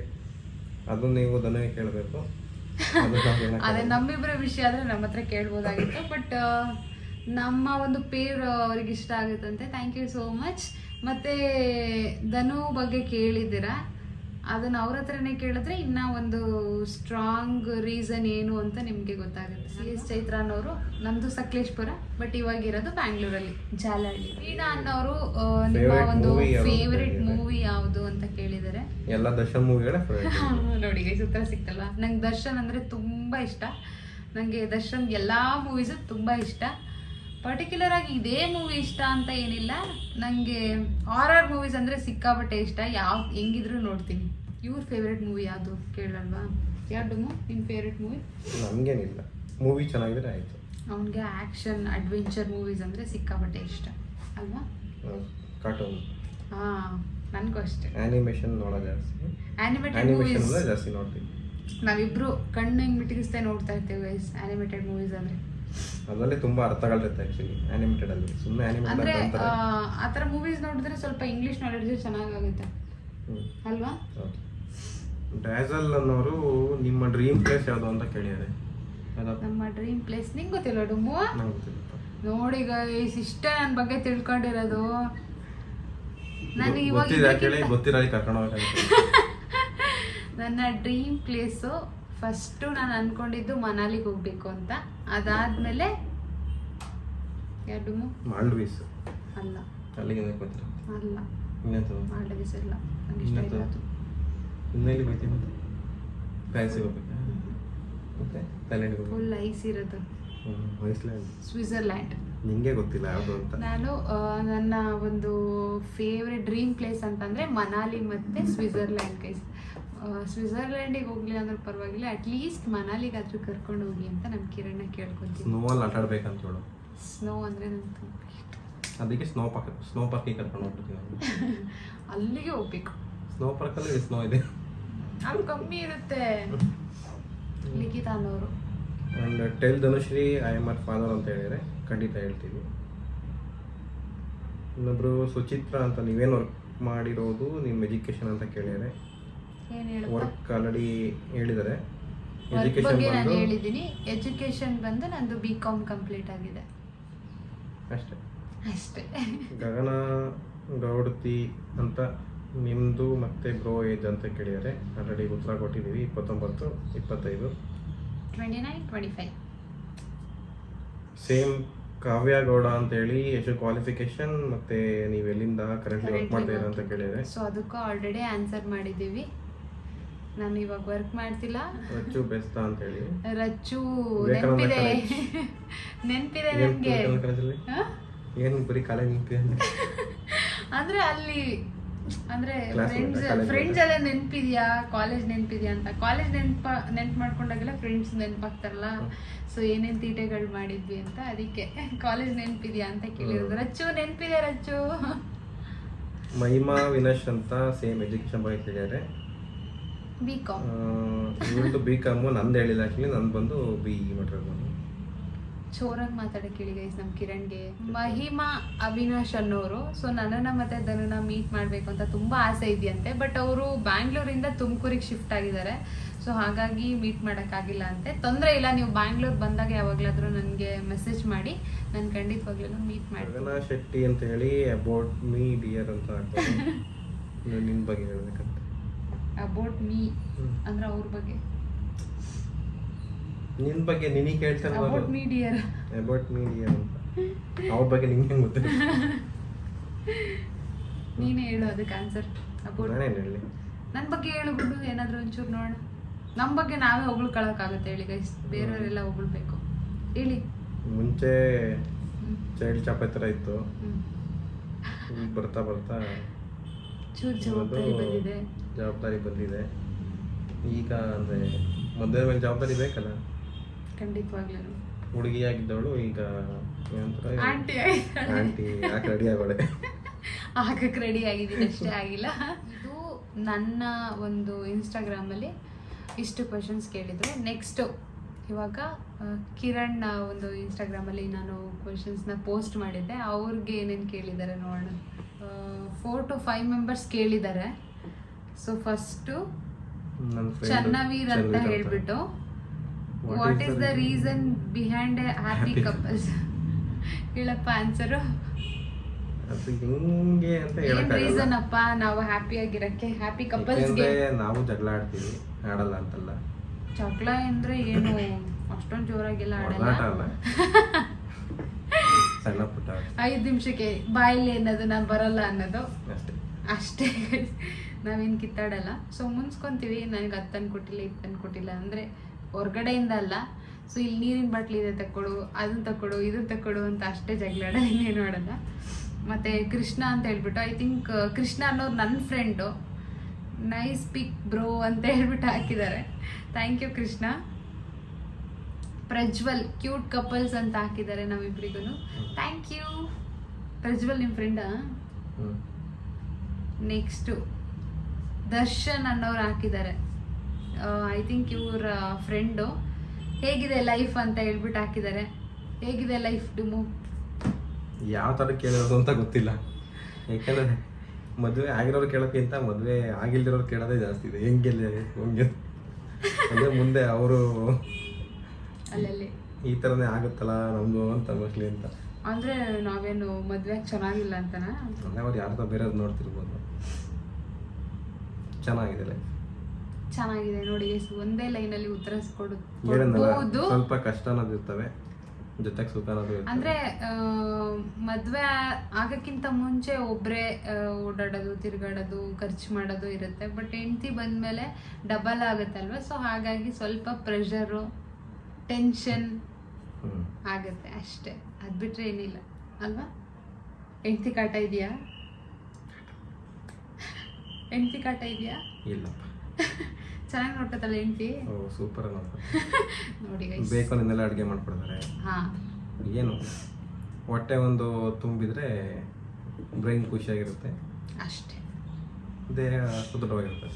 ಅದು ನೀವು ಧನುವಿಗೆ ಕೇಳಬೇಕು. ಅದೇ ನಮ್ಮಿಬ್ಬರ ವಿಷಯ ಆದರೆ ನಮ್ಮ ಹತ್ರ ಕೇಳ್ಬೋದಾಗಿತ್ತು, ಬಟ್ ನಮ್ಮ ಒಂದು ಪೇರ್ ಅವ್ರಿಗೆ ಇಷ್ಟ ಆಗುತ್ತಂತೆ. Thank you so much. ಮತ್ತು ಧನು ಬಗ್ಗೆ ಕೇಳಿದ್ದೀರಾ, ಅದನ್ನು ಅವ್ರ ಹತ್ರನೇ ಕೇಳಿದ್ರೆ ಇನ್ನೂ ಒಂದು ಸ್ಟ್ರಾಂಗ್ ರೀಸನ್ ಏನು ಅಂತ ನಿಮಗೆ ಗೊತ್ತಾಗುತ್ತೆ. CS ಚೈತ್ರ ಅನ್ನೋರು, ನಮ್ಮದು ಸಕಲೇಶ್ಪುರ, ಬಟ್ ಇವಾಗಿರೋದು ಬ್ಯಾಂಗ್ಳೂರಲ್ಲಿ ಜಾಲಹಳ್ಳಿ. ವೀಣಾ ಅನ್ನೋರು ನಿಮ್ಮ ಒಂದು ಫೇವ್ರೆಟ್ ಮೂವಿ ಯಾವುದು ಅಂತ ಕೇಳಿದ್ದಾರೆ. ಎಲ್ಲ ದರ್ಶನ್ ಮೂವಿಗಳೇ ನೋಡಿ ಗೈಸ್, ಉತ್ತರ ಸಿಕ್ತಲ್ವ. ನಂಗೆ ದರ್ಶನ್ ಅಂದರೆ ತುಂಬ ಇಷ್ಟ. ನನಗೆ ದರ್ಶನ್ ಎಲ್ಲ ಮೂವೀಸು ತುಂಬ ಇಷ್ಟ. ಪರ್ಟಿಕ್ಯುಲರ್ ಆಗಿ ಇದೇ ಮೂವಿ ಇಷ್ಟ ಅಂತ ಏನಿಲ್ಲ, ನನಗೆ ಹಾರರ್ ಮೂವೀಸ್ ಅಂದರೆ ಸಿಕ್ಕಾಪಟ್ಟೆ ಇಷ್ಟ. ಹೆಂಗಿದ್ರು ನೋಡ್ತೀನಿ. ಇವ್ರ ಫೇವ್ರೆಟ್ ಮೂವಿ ಯಾವುದು ಕೇಳಲ್ವಾ? ಯಾವುದು ನಿಮ್ಮ ಫೇವ್ರೆಟ್ ಮೂವಿ? ನಮಗೇನಿಲ್ಲ, ಮೂವಿ ಚೆನ್ನಾಗಿದ್ರೆ ಆಯಿತು. ಅವನಿಗೆ ಆ್ಯಕ್ಷನ್ ಅಡ್ವೆಂಚರ್ ಮೂವೀಸ್ ಅಂದರೆ ಸಿಕ್ಕಾಪಟ್ಟೆ ಇಷ್ಟ ಅಲ್ವಾ? ಕಾರ್ಟೂನ್. ಹಾಂ, ನನಗೂ ಅಷ್ಟೇ. ಆ್ಯನಿಮೇಷನ್ ನೋಡೋ ಜಾಸ್ತಿ. ಆ್ಯನಿಮೇಟೆಡ್ ಮೂವೀಸ್ ಜಾಸ್ತಿ ನೋಡ್ತೀವಿ ನಾವಿಬ್ಬರು. ಕಣ್ಣು ಹೆಂಗೆ ಮಿಟಿಗಿಸ್ತಾ ನೋಡ್ತಾ ಇರ್ತೇವೆ ಗೈಸ್ ಆ್ಯನಿಮೇಟೆಡ್ ಮೂವೀಸ್ ಅಂದರೆ. ಅದರಲ್ಲಿ ತುಂಬ ಅರ್ಥಗಳಿರುತ್ತೆ ಆ್ಯಕ್ಚುಲಿ ಆ್ಯನಿಮೇಟೆಡಲ್ಲಿ. ಸುಮ್ಮನೆ ಅಂದರೆ ಆ್ಯನಿಮೇಟೆಡ್ ಆ ಥರ ಮೂವೀಸ್ ನೋಡಿದ್ರೆ ಸ್ವಲ್ಪ ಇಂಗ್ಲೀಷ್ ನಾಲೆಡ್ಜು ಚೆನ್ನಾಗಾಗುತ್ತೆ ಅಲ್ವಾ? ಡ್ಯಾಸಲ್ ಅನ್ನೋರು ನಿಮ್ಮ ಡ್ರೀಮ್ ಪ್ಲೇಸ್ ಯಾವುದು ಅಂತ ಕೇಳಿದ್ದಾರೆ. ನಮ್ಮ ಡ್ರೀಮ್ ಪ್ಲೇಸ್ ನಿಂಗೆ ಗೊತ್ತಿಲ್ಲ ಡುಮ್ಮು? ನೋಡಿ ಗೈಸ್, ಇಷ್ಟ ನನ್ನ ಬಗ್ಗೆ ತಿಳ್ಕೊಂಡಿರೋದು. ನನಗೆ ಇವಾಗ ನನ್ನ ಡ್ರೀಮ್ ಪ್ಲೇಸು ಫಸ್ಟು ನಾನು ಅಂದ್ಕೊಂಡಿದ್ದು ಮನಾಲಿಗೆ ಹೋಗ್ಬೇಕು ಅಂತ. ಅದಾದಮೇಲೆ ಎರಡು ಮಾಲ್ಡೀವ್ಸ್ ಅಲ್ಲ ಅಲ್ಲಿಗೆ ಅಲ್ಲ ಇನ್ನೊಂದು ಮಾಲ್ಡೀವ್ಸ್ ಇಲ್ಲ, ನನಗೆ ಇಷ್ಟ ಇಲ್ಲ ಅದು. ಇನ್ನೆಲ್ಲಿ ಹೋಗ್ತೀನಿ ಮತ್ತೆ ಪ್ಯಾರಿಸಿಗೆ ಹೋಗ್ಬೇಕಾ ಮತ್ತೆ ಥೈಲ್ಯಾಂಡ್ಗೆ ಹೋಗ್ಬೇಕು ಫುಲ್ ಐಸ್ ಇರೋದು. Iceland Switzerland. ನಿಂಗೆ ಗೊತ್ತಿಲ್ಲ ಯಾವುದು ಅಂತ. ನಾನು ನನ್ನ ಒಂದು ಫೇವ್ರೆಟ್ ಡ್ರೀಮ್ ಪ್ಲೇಸ್ ಅಂತಂದರೆ ಮನಾಲಿ ಮತ್ತು ಸ್ವಿಟ್ಜರ್ಲ್ಯಾಂಡ್ ಗೈಸ್. ಸ್ವಿಟ್ಜರ್ಲ್ಯಾಂಡಿಗೆ ಹೋಗ್ಲಿ ಅಂದ್ರೆ ಪರವಾಗಿಲ್ಲ, ಅಟ್ಲೀಸ್ಟ್ ಮನಾಲಿಗಾದ್ರೂ ಕರ್ಕೊಂಡು ಹೋಗಿ ಅಂತ ನಮ್ಮ ಕಿರಣ್ಣ ಕೇಳ್ಕೊತೀನಿ. ಸ್ನೋವಲ್ಲಿ ಆಟ ಆಡ್ಬೇಕಂತ ಹೇಳು. ಸ್ನೋ ಅಂದರೆ ನಂಗೆ ಅದಕ್ಕೆ ಸ್ನೋ ಪಾರ್ಕಿಗೆ ಕರ್ಕೊಂಡು ಹೋಗ್ಬಿಡ್ತೀವಿ. ಅಲ್ಲಿಗೆ ಹೋಗ್ಬೇಕು. ಸ್ನೋ ಪಾರ್ಕಲ್ಲಿ ಸ್ನೋ ಇದೆ, ಅಲ್ಲಿ ಕಮ್ಮಿ ಇರುತ್ತೆ. ಲಿಖಿತ ಅನ್ನೋರು and tell Dhanushree I am my father ಅಂತ ಹೇಳಿದರೆ ಖಂಡಿತ ಹೇಳ್ತೀವಿ. ಇನ್ನೊಬ್ರು ಸುಚಿತ್ರ ಅಂತ, ನೀವೇನು ವರ್ಕ್ ಮಾಡಿರೋದು ನಿಮ್ಮ ಎಜುಕೇಷನ್ ಅಂತ ಕೇಳಿದರೆ ಏನು ಹೇಳು ವರ್ಕ್ ಆಲ್ರೆಡಿ ಹೇಳಿದ್ದಾರೆ. ವರ್ಕ್ ಬಗ್ಗೆ ನಾನು ಹೇಳಿದ್ದೀನಿ. ಎಜುಕೇಷನ್ ಬಂದು ನಂದು BCom ಕಂಪ್ಲೀಟ್ ಆಗಿದೆ ಅಷ್ಟೇ. ಗಗನ ಗೌಡತಿ ಅಂತ ನಿಮ್ಮದು ಮತ್ತೆ ಬ್ರೋ ಏಜ್ ಅಂತ ಕೇಳಿದರೆ ಆಲ್ರೆಡಿ ಉತ್ತರ ಕೊಟ್ಟಿದ್ದೀವಿ. 29, 25, 29, 25. ಸೇಮ್ ಕಾವ್ಯ ಗೌಡ ಅಂತೇಳಿ ಎಷ್ಟು ಕ್ವಾಲಿಫಿಕೇಶನ್ ಮತ್ತು ನೀವು ಎಲ್ಲಿಂದ ಕರೆಂಟ್ಲಿ ವರ್ಕ್ ಮಾಡ್ತಾ ಇದ್ದೀರಾ ಅಂತ ಕೇಳಿದರೆ ಸೊ ಅದಕ್ಕೂ ಆಲ್ರೆಡಿ ಆನ್ಸರ್ ಮಾಡಿದ್ದೀವಿ. ನಾನು ಇವಾಗ ವರ್ಕ್ ಮಾಡ್ತಿಲ್ಲ. ರಚ್ಚು ಬೆಸ್ತ ಅಂತೇಳಿ. ರಚ್ಚು ನೆನಪಿದೆ ನನಗೆ. ಏನು ಬರೀ ಕಾಲೇಜ್ ನೆನಪಿದೆ ಅಂದರೆ ಅಲ್ಲಿ ಅಂದರೆ ಫ್ರೆಂಡ್ಸ್ ಎಲ್ಲ ನೆನಪಿದ್ಯಾ, ಕಾಲೇಜ್ ನೆನಪಿದ್ಯಾ ಅಂತ. ಕಾಲೇಜ್ ನೆನ್ಪು ಮಾಡ್ಕೊಂಡಾಗೆಲ್ಲ ಫ್ರೆಂಡ್ಸ್ ನೆನಪಾಗ್ತಾರಲ್ಲ, ಸೊ ಏನೇನು ತೀಟೆಗಳು ಮಾಡಿದ್ವಿ ಅಂತ, ಅದಕ್ಕೆ ಕಾಲೇಜ್ ನೆನಪಿದ್ಯಾ ಅಂತ ಕೇಳಿರೋದು. ರಚ್ಚು ನೆನಪಿದೆ ರಚ್ಚು. ಮಹಿಮಾ ವಿನಶ್ ಅಂತ ಸೇಮ್ ಎಜುಕೇಶನ್ ಬಗ್ಗೆ ಕೇಳಿದರೆ BCom. ಇವತ್ತು BCom ನಂದು ಹೇಳಿಲ್ಲ, ಆ್ಯಕ್ಚುಲಿ ನಂದು ಬಂದು BE ಮಾಡಿರೋದು. ಜೋರಾಗಿ ಮಾತಾಡೋ ಕೇಳಿ ಗೈಸ್ ನಮ್ಮ ಕಿರಣ್ಗೆ. ಮಹಿಮಾ ಅವಿನಾಶ್ ಅನ್ನೋರು. ಸೊ ನನ್ನನ್ನು ಮತ್ತು ಧನುನ ಮೀಟ್ ಮಾಡಬೇಕು ಅಂತ ತುಂಬ ಆಸೆ ಇದೆಯಂತೆ. ಬಟ್ ಅವರು ಬ್ಯಾಂಗ್ಳೂರಿಂದ ತುಮಕೂರಿಗೆ ಶಿಫ್ಟ್ ಆಗಿದ್ದಾರೆ. ಸೊ ಹಾಗಾಗಿ ಮೀಟ್ ಮಾಡೋಕ್ಕಾಗಿಲ್ಲ ಅಂತೆ. ತೊಂದರೆ ಇಲ್ಲ, ನೀವು ಬ್ಯಾಂಗ್ಳೂರ್ ಬಂದಾಗ ಯಾವಾಗಲಾದರೂ ನನಗೆ ಮೆಸೇಜ್ ಮಾಡಿ, ನಾನು ಖಂಡಿತವಾಗ್ಲೂ ಮೀಟ್ ಮಾಡ್ತೀನಿ. ಗಗನ ಶೆಟ್ಟಿ ಅಂತ ಹೇಳಿ ಅಬೌಟ್ ಮೀ ಡಿಯರ್ ಅಂತ ಹಾಕ್ಬೋದು. ನಿನ್ನ ಬಗ್ಗೆ ಹೇಳ್ಬೇಕಂತ. ಅಬೌಟ್ ಮೀ ಅಂದ್ರೆ ಅವ್ರ ಬಗ್ಗೆ. ನಿನ್ನ ಬಗ್ಗೆ ನಿನಗೆ ಕೇಳ್ತಾನೆ. ಅಬೌಟ್ ಮೀ ಡಿಯರ್ ಅಂತ ಅವ್ರ ಬಗ್ಗೆ ನಿಂಗೆ ಹೆಂಗೆ ಗೊತ್ತಿಲ್ಲ? ನೀನೇ ಹೇಳು ಅದಕ್ಕೆ ಆನ್ಸರ್. ಅಬೌಟ್ ನಾನೇನು ಹೇಳಿ? ನನ್ನ ಬಗ್ಗೆ ಹೇಳು ಗುಡ್ಡು, ಏನಾದರೂ ಒಂಚೂರು ನೋಡೋಣ. ನಮ್ಮ ಬಗ್ಗೆ ನಾವೇ ಹೊಗಳ್ಕೊಳಕ್ಕಾಗುತ್ತೆ ಹೇಳಿ ಗೈಸ್, ಬೇರೆಯವರೆಲ್ಲ ಹೊಗಳ್ಬೇಕು. ಹೇಳಿ. ಮುಂಚೆ ಚೈಲ್ಡ್ ಚಾಪೆ ಥರ ಇತ್ತು, ಈಗ ಬರ್ತಾ ಬರ್ತಾ ಚೂರು ಜವಾಬ್ದಾರಿ ಬಂದಿದೆ. ಈಗ ಅಂದರೆ ಮದುವೆ ಮೇಲೆ ಜವಾಬ್ದಾರಿ ಬೇಕಲ್ಲ. ಖಂಡಿತವಾಗ್ಲೂ. ಹುಡುಗಿಯಾಗಿದ್ದವಳು ಈಗ ಏನಂತಾರೆ, ಆಂಟಿ ಯಾಕೆ ರೆಡಿ ಆಗೋಳೆ. ಆಗಕ್ಕೆ ರೆಡಿ ಆಗಿದ್ದೀನಿ ಅಷ್ಟೇ, ಆಗಿಲ್ಲ. ಇದು ನನ್ನ ಒಂದು ಇನ್ಸ್ಟಾಗ್ರಾಮಲ್ಲಿ ಇಷ್ಟು ಕ್ವಶನ್ಸ್ ಕೇಳಿದರು. ನೆಕ್ಸ್ಟು ಇವಾಗ ಕಿರಣ್ ಒಂದು ಇನ್ಸ್ಟಾಗ್ರಾಮಲ್ಲಿ ನಾನು ಕ್ವಶನ್ಸ್ನ ಪೋಸ್ಟ್ ಮಾಡಿದ್ದೆ. ಅವ್ರಿಗೆ ಏನೇನು ಕೇಳಿದ್ದಾರೆ ನೋಡೋಣ. 4 to 5 ಮೆಂಬರ್ಸ್ ಕೇಳಿದ್ದಾರೆ. ಸೊ ಫಸ್ಟು ಚನ್ನವೀರ್ ಅಂತ ಹೇಳ್ಬಿಟ್ಟು, what is the reason behind A happy couples? ಹೇಳಪ್ಪ ಆನ್ಸರು. ಏನ್ ರೀಸನ್ ಅಪ್ಪ ನಾವು ಹ್ಯಾಪಿ ಆಗಿರಕ್ಕೆ, ಹ್ಯಾಪಿ ಕಪಲ್ಸ್ಗೆ? ನಾವು ಜಗಳ ಆಡ್ತೀವಿ, ಆಡಲ್ಲ ಅಂತಲ್ಲ. ಜಗಳ ಅಂದ್ರೆ ಏನು ಅಷ್ಟೊಂದು ಜೋರಾಗೆಲ್ಲ ಆಡಲ್ಲ, ಸಣ್ಣ ಪುಟ್ಟ 5 ನಿಮಿಷಕ್ಕೆ ಬಾಯಲ್ಲಿ ಅನ್ನೋದು ನಾನು ಬರಲ್ಲ ಅನ್ನೋದು ಅಷ್ಟೇ. ನಾವೇನು ಕಿತ್ತಾಡಲ್ಲ. ಸೊ ಮುನ್ಸ್ಕೊಂತೀವಿ, ನನಗೆ ಅದು ತಂದು ಕೊಟ್ಟಿಲ್ಲ, ಇದು ತಂದು ಕೊಟ್ಟಿಲ್ಲ ಅಂದರೆ ಹೊರ್ಗಡೆಯಿಂದ ಅಲ್ಲ. ಸೊ ಇಲ್ಲಿ ನೀರಿನ ಬಾಟ್ಲಿದೆ ತಕ್ಕೊಡು, ಅದನ್ನ ತಕ್ಕೊಡು, ಇದನ್ನ ತಕ್ಕೊಡು ಅಂತ ಅಷ್ಟೇ ಜಗಳಾಡ, ಇನ್ನೇನು ಆಡಲ್ಲ. ಮತ್ತು ಕೃಷ್ಣ ಅಂತ ಹೇಳ್ಬಿಟ್ಟು, ಐ ಥಿಂಕ್ ಕೃಷ್ಣ ಅನ್ನೋರು ನನ್ನ ಫ್ರೆಂಡು. ನೈಸ್ ಪಿಕ್ ಬ್ರೋ ಅಂತ ಹೇಳ್ಬಿಟ್ಟು ಹಾಕಿದ್ದಾರೆ. Thank you Krishna. Prajwal cute couples ಅಂತ ಹಾಕಿದ್ದಾರೆ ನಾವಿಬ್ರಿಗೂ. ಥ್ಯಾಂಕ್ ಯು ಪ್ರಜ್ವಲ್, ನಿಮ್ಮ ಫ್ರೆಂಡಾ? ನೆಕ್ಸ್ಟು ದರ್ಶನ್ ಅನ್ನೋರು ಹಾಕಿದ್ದಾರೆ. ಐ ಥಿಂಕ್ ಇವ್ರ ಫ್ರೆಂಡು. ಹೇಗಿದೆ ಲೈಫ್ ಅಂತ ಹೇಳ್ಬಿಟ್ಟು ಹಾಕಿದ್ದಾರೆ. ಹೇಗಿದೆ ಲೈಫ್ ಡುಮು? ಯಾವ ಥರ ಕೇಳೋದು ಅಂತ ಗೊತ್ತಿಲ್ಲ. ಯಾಕೆಂದರೆ ಮದುವೆ ಆಗಿರೋರು ಕೇಳೋಕ್ಕಿಂತ ಮದುವೆ ಆಗಿಲ್ದಿರೋರು ಕೇಳೋದೇ ಜಾಸ್ತಿ ಇದೆ. ಹೆಂಗೆಲ್ಲ ಹಂಗೆ ಅಂದರೆ ಮುಂದೆ ಅವರು ಅಲ್ಲಲ್ಲಿ ಈ ಥರನೇ ಆಗುತ್ತಲ್ಲ ನಮ್ಮದು ಅಂತ ಮೋಸ್ಟ್ಲಿ ಅಂತ. ಅಂದರೆ ನಾವೇನು ಮದುವೆ ಚೆನ್ನಾಗಿಲ್ಲ ಅಂತನಾ? ಅಂದರೆ ಅವ್ರು ಯಾರ್ದೋ ಬೇರೆಯವ್ರು ನೋಡ್ತಿರ್ಬೋದು. ಚೆನ್ನಾಗಿದೆ ಲೈಫ್, ಚೆನ್ನಾಗಿದೆ ನೋಡಿ. ಒಂದೇ ಲೈನಲ್ಲಿ ಉತ್ತರಿಸ್ಕೊಡು. ಸ್ವಲ್ಪ ಕಷ್ಟ ಅನ್ನೋದು ಇರ್ತವೆ, ಜೊತೆಗೆ ಸುಖನೂ ಇರ್ತದೆ. ಅಂದ್ರೆ ಮದ್ವೆ ಆಗಕ್ಕಿಂತ ಮುಂಚೆ ಒಬ್ರೇ ಓಡಾಡೋದು, ತಿರ್ಗಾಡೋದು, ಖರ್ಚು ಮಾಡೋದು ಇರುತ್ತೆ. ಬಟ್ ಹೆಂಡತಿ ಬಂದ್ಮೇಲೆ ಡಬಲ್ ಆಗುತ್ತಲ್ವ. ಸೊ ಹಾಗಾಗಿ ಸ್ವಲ್ಪ ಪ್ರೆಷರು, ಟೆನ್ಷನ್ ಆಗುತ್ತೆ ಅಷ್ಟೇ. ಅದ್ ಬಿಟ್ರೆ ಏನಿಲ್ಲ ಅಲ್ವಾ? ಹೆಂಡತಿ ಕಾಟ ಇದೆಯಾ? ಹೆಂಡತಿ ಕಾಟ ಇದೆಯಾ? ಇಲ್ಲಪ್ಪ. ಚೆನ್ನಾಗಿ ನೋಡ್ತದಲ್ಲ ಹೆಂಡತಿ? ಸೂಪರ್ ನೋಡಿ ಬೇಕು ನಿನ್ನೆಲ್ಲ ಅಡುಗೆ ಮಾಡ್ಕೊಡ್ತಾರೆ. ಹಾ, ಏನು ಹೊಟ್ಟೆ ಒಂದು ತುಂಬಿದ್ರೆ ಬ್ರೈನ್ ಖುಷಿಯಾಗಿರುತ್ತೆ ಅಷ್ಟೇ. ದೇಹ ಸುದೃಢವಾಗಿರುತ್ತೆ.